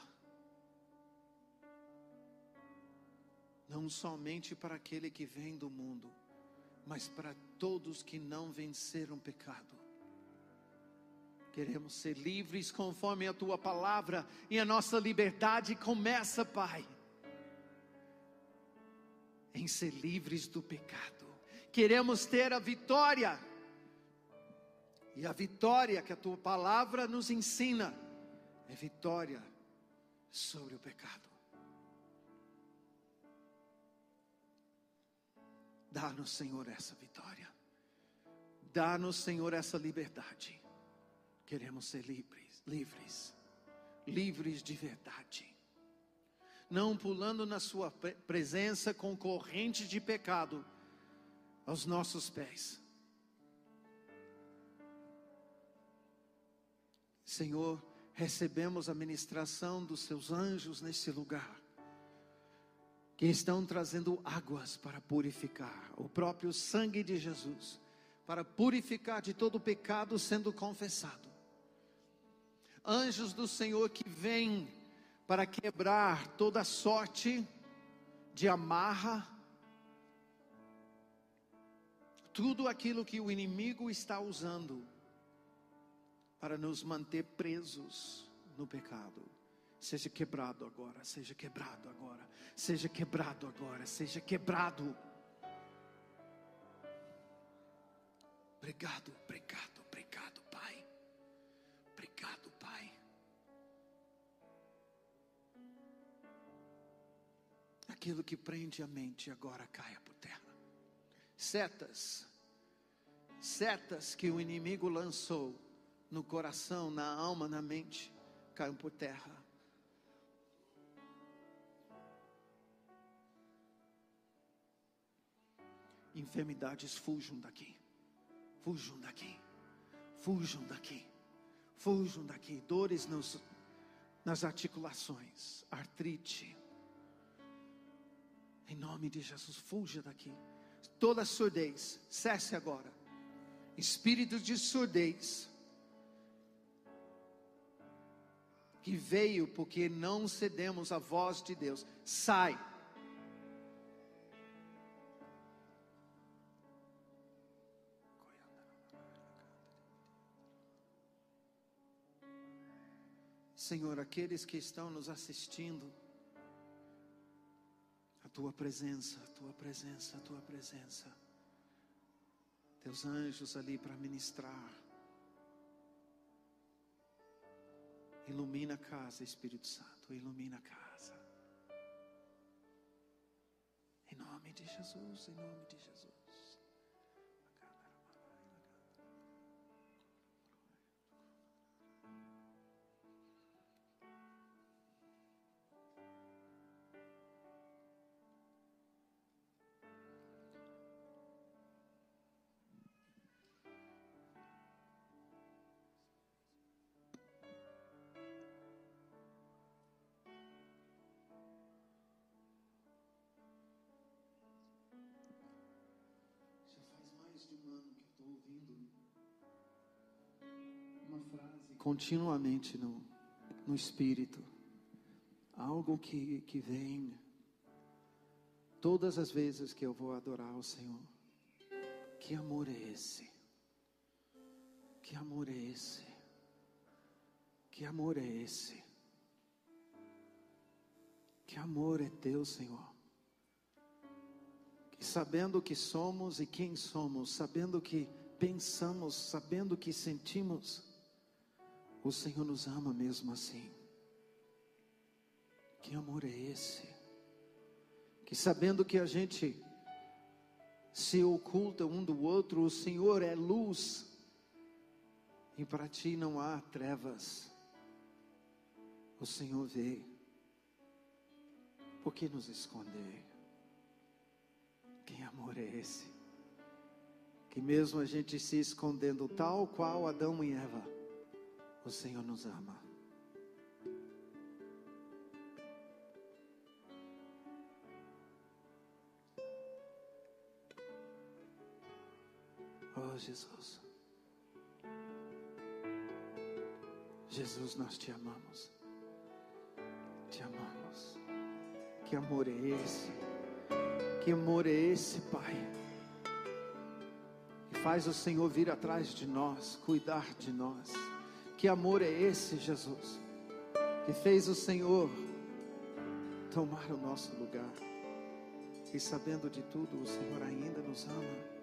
não somente para aquele que vem do mundo, mas para todos que não venceram o pecado. Queremos ser livres conforme a tua palavra, e a nossa liberdade começa, Pai, em ser livres do pecado. Queremos ter a vitória, e a vitória que a tua palavra nos ensina é vitória sobre o pecado. Dá-nos, Senhor, essa vitória. Dá-nos, Senhor, essa liberdade. Queremos ser livres de verdade. Não pulando na sua presença com corrente de pecado aos nossos pés. Senhor, recebemos a ministração dos seus anjos neste lugar, que estão trazendo águas para purificar, o próprio sangue de Jesus, para purificar de todo pecado sendo confessado. Anjos do Senhor que vêm para quebrar toda sorte de amarra, tudo aquilo que o inimigo está usando para nos manter presos no pecado. Seja quebrado agora, seja quebrado agora, seja quebrado agora, seja quebrado. Obrigado, obrigado, obrigado, Pai. Obrigado, Pai. Aquilo que prende a mente agora caia por terra. Setas que o inimigo lançou no coração, na alma, na mente, caiam por terra. Enfermidades, fujam daqui, fujam daqui, fujam daqui, fujam daqui. Dores nas articulações, artrite, em nome de Jesus, fuja daqui. Toda surdez, cesse agora. Espírito de surdez, que veio porque não cedemos à voz de Deus, sai. Senhor, aqueles que estão nos assistindo, a tua presença, a tua presença, a tua presença, teus anjos ali para ministrar. Ilumina a casa, Espírito Santo, ilumina a casa. Em nome de Jesus, em nome de Jesus. Uma frase continuamente no Espírito, algo que vem todas as vezes que eu vou adorar o Senhor. Que amor é esse? Que amor é esse? Que amor é esse? Que amor é teu, Senhor? Que sabendo que somos e quem somos, sabendo que pensamos, sabendo que sentimos, o Senhor nos ama mesmo assim. Que amor é esse? Que sabendo que a gente se oculta um do outro, o Senhor é luz, E para ti não há trevas. O Senhor vê. Por que nos esconder? Que amor é esse? Que mesmo a gente se escondendo tal qual Adão e Eva, o Senhor nos ama. Oh Jesus. Jesus, nós te amamos. Te amamos. Que amor é esse? Que amor é esse, Pai? E faz o Senhor vir atrás de nós, cuidar de nós. Que amor é esse, Jesus? Que fez o Senhor tomar o nosso lugar. E sabendo de tudo, o Senhor ainda nos ama.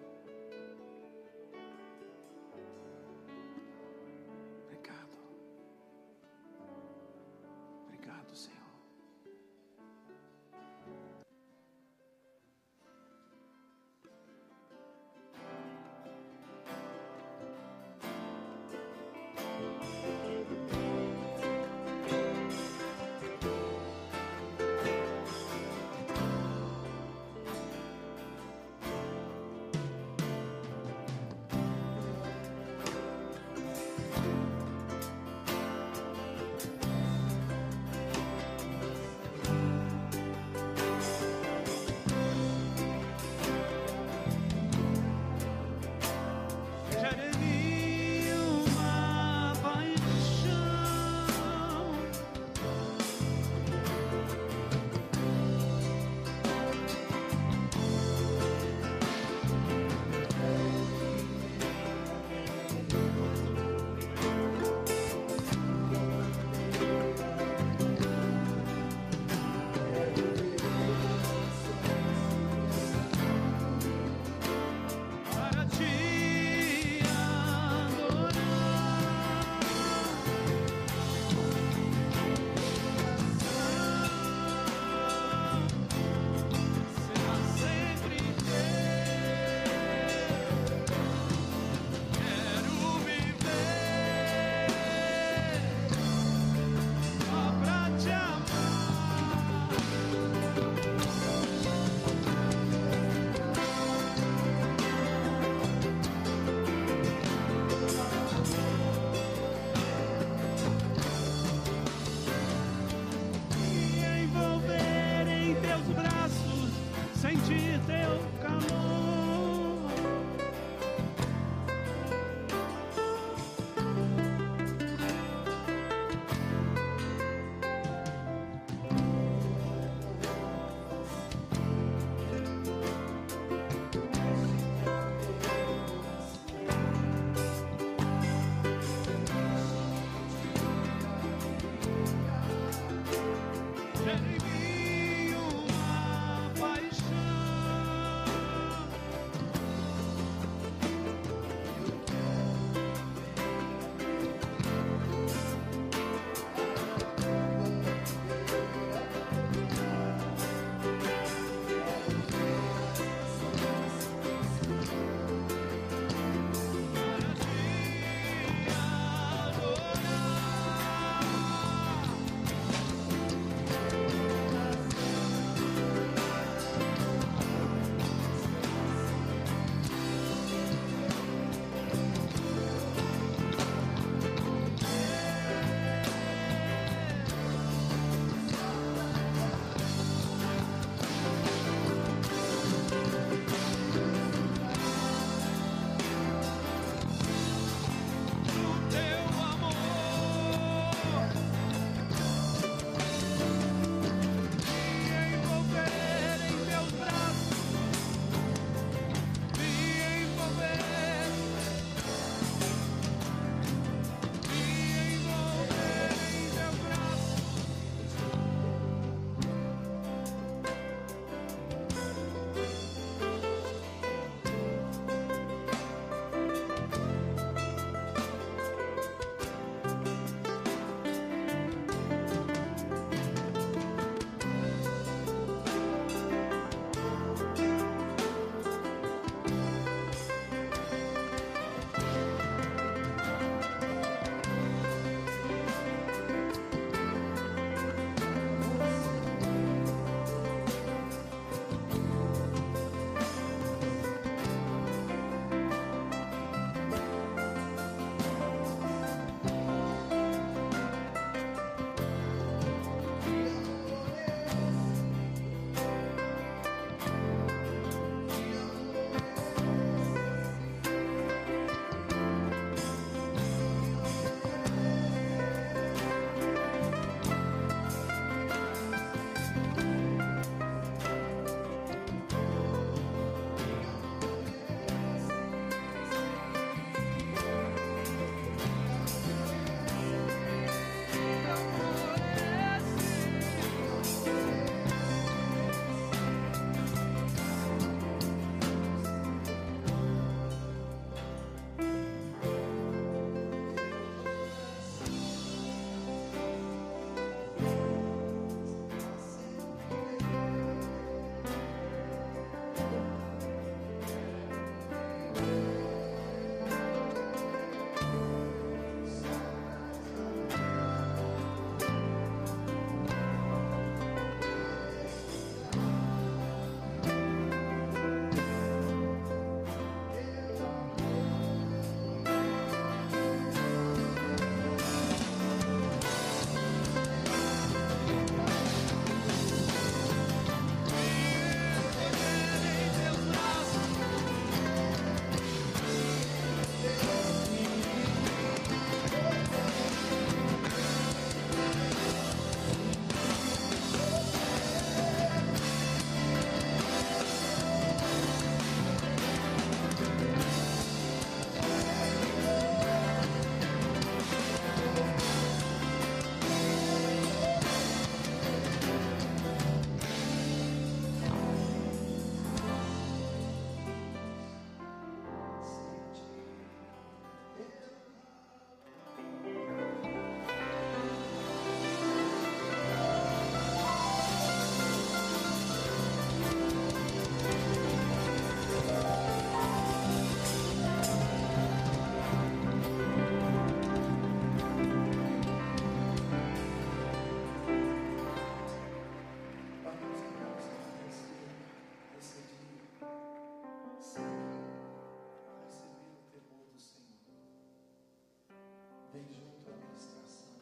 Vem junto à ministração.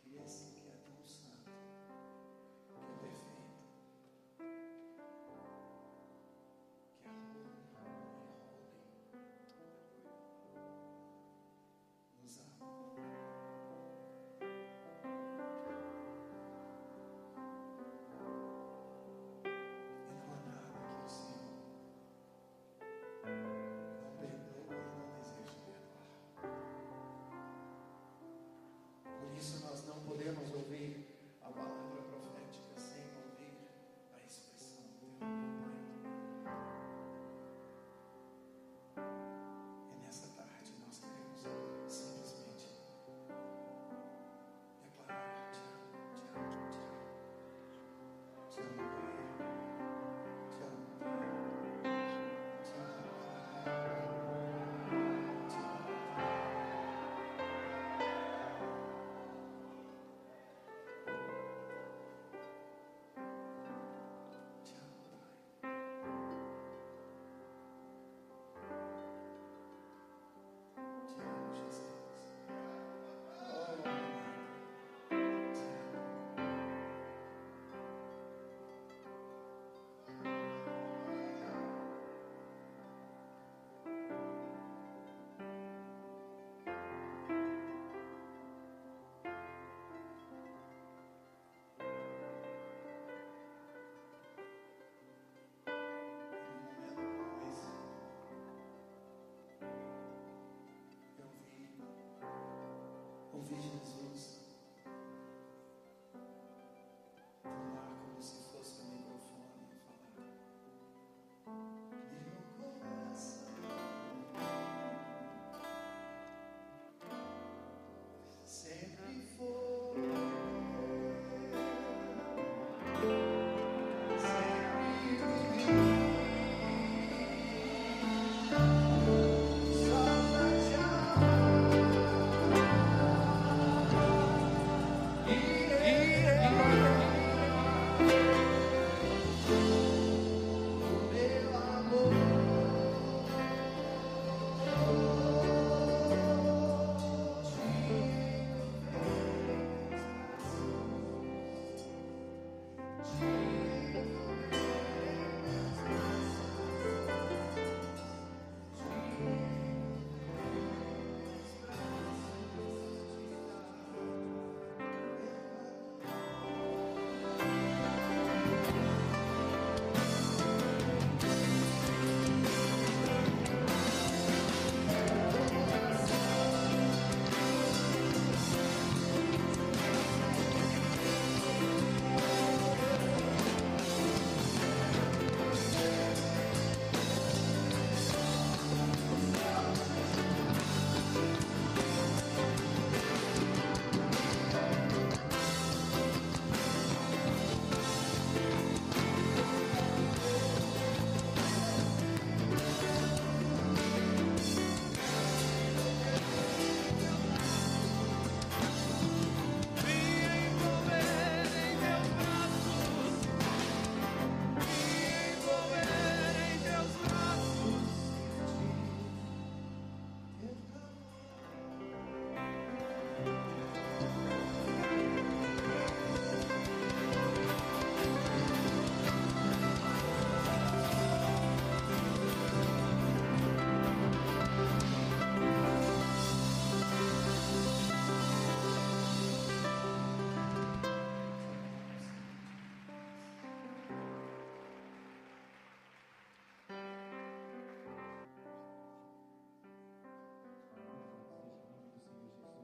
Que esse que é tão santo, que é perfeito, que é holy, nos ama. E não há nada que o Senhor não perdoa e não deseja perdoar. Por isso nós não podemos ouvir a palavra profética sem ouvir a expressão do teu amor, Pai. E nessa tarde nós queremos simplesmente declarar: te amo, te amo, te amo. Te amo, Pai. Te amo, Pai. Te amo, Pai. Te amo, te amo, Pai. Te amo, Jesus. Oh, te amo. Num momento como esse, eu ouvi Jesus falar como se fosse um microfone e falar: meu coração sempre foi, sempre vivi só pra te amar. O meu amor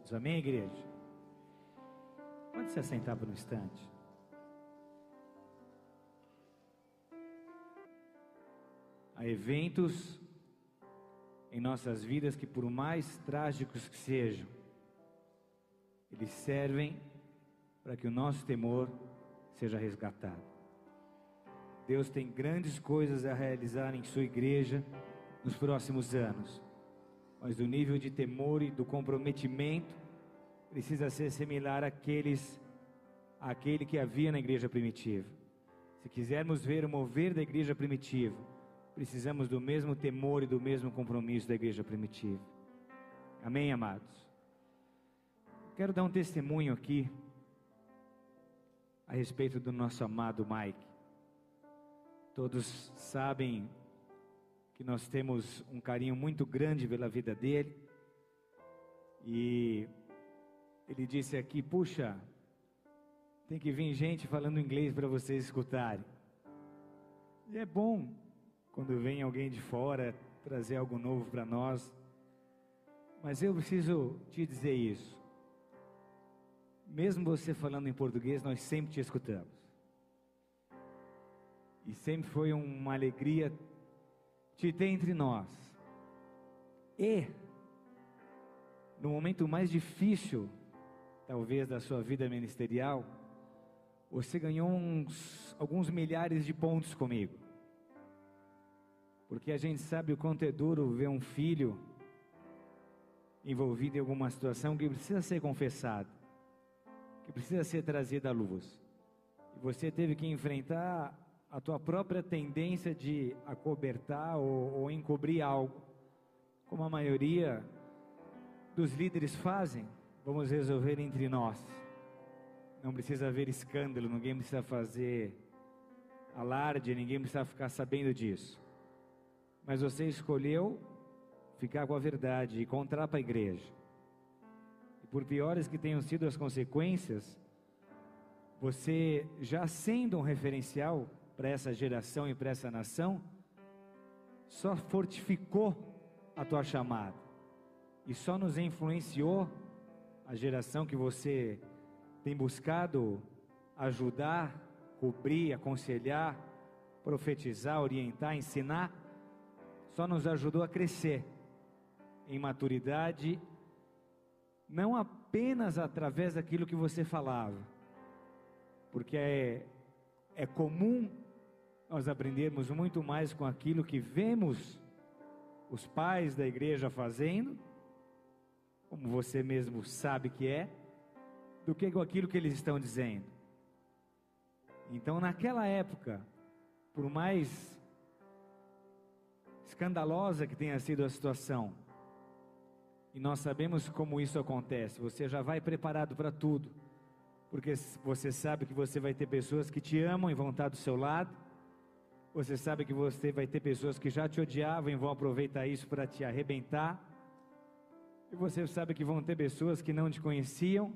Amém, igreja? Pode se assentar por um instante. Há eventos em nossas vidas que, por mais trágicos que sejam, eles servem para que o nosso temor seja resgatado. Deus tem grandes coisas a realizar em sua igreja nos próximos anos, mas o nível de temor e do comprometimento precisa ser similar àquele que havia na igreja primitiva. Se quisermos ver o mover da igreja primitiva, precisamos do mesmo temor e do mesmo compromisso da igreja primitiva. Amém, amados? Quero dar um testemunho aqui a respeito do nosso amado Mike. Todos sabem que nós temos um carinho muito grande pela vida dele. E ele disse aqui, puxa, tem que vir gente falando inglês para vocês escutarem. E é bom quando vem alguém de fora trazer algo novo para nós. Mas eu preciso te dizer isso. Mesmo você falando em português, nós sempre te escutamos. E sempre foi uma alegria te ter entre nós. E, no momento mais difícil, talvez, da sua vida ministerial, você ganhou alguns milhares de pontos comigo. Porque a gente sabe o quanto é duro ver um filho envolvido em alguma situação que precisa ser confessado, que precisa ser trazida à luz. E você teve que enfrentar a tua própria tendência de acobertar ou encobrir algo, como a maioria dos líderes fazem. Vamos resolver entre nós. Não precisa haver escândalo, ninguém precisa fazer alarde, ninguém precisa ficar sabendo disso. Mas você escolheu ficar com a verdade e contar para a igreja. E por piores que tenham sido as consequências, você, já sendo um referencial para essa geração e para essa nação, só fortificou a tua chamada e só nos influenciou, a geração que você tem buscado ajudar, cobrir, aconselhar, profetizar, orientar, ensinar, só nos ajudou a crescer em maturidade, não apenas através daquilo que você falava, porque é comum nós aprendermos muito mais com aquilo que vemos os pais da igreja fazendo, como você mesmo sabe que é, do que com aquilo que eles estão dizendo. Então, naquela época, por mais escandalosa que tenha sido a situação, e nós sabemos como isso acontece, você já vai preparado para tudo, porque você sabe que você vai ter pessoas que te amam e vão estar do seu lado. Você sabe que você vai ter pessoas que já te odiavam e vão aproveitar isso para te arrebentar. E você sabe que vão ter pessoas que não te conheciam,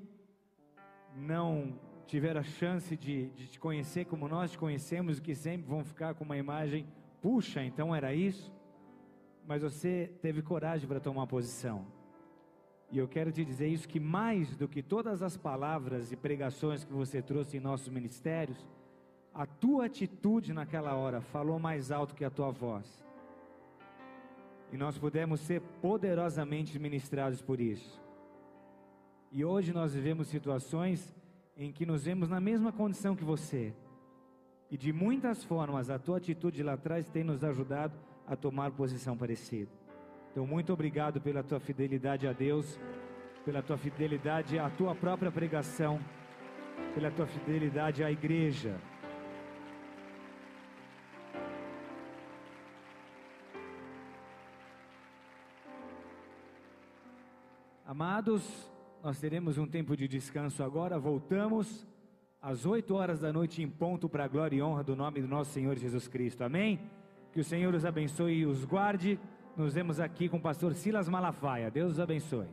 não tiveram a chance de te conhecer como nós te conhecemos, e que sempre vão ficar com uma imagem, puxa, então era isso? Mas você teve coragem para tomar posição. E eu quero te dizer isso, que mais do que todas as palavras e pregações que você trouxe em nossos ministérios, a tua atitude naquela hora falou mais alto que a tua voz. E nós pudemos ser poderosamente ministrados por isso. E hoje nós vivemos situações em que nos vemos na mesma condição que você. E de muitas formas a tua atitude lá atrás tem nos ajudado a tomar posição parecida. Então, muito obrigado pela tua fidelidade a Deus, pela tua fidelidade à tua própria pregação, pela tua fidelidade à igreja. Amados, nós teremos um tempo de descanso agora. Voltamos às 8 horas da noite em ponto, para a glória e honra do nome do nosso Senhor Jesus Cristo. Amém? Que o Senhor os abençoe e os guarde. Nos vemos aqui com o pastor Silas Malafaia. Deus os abençoe.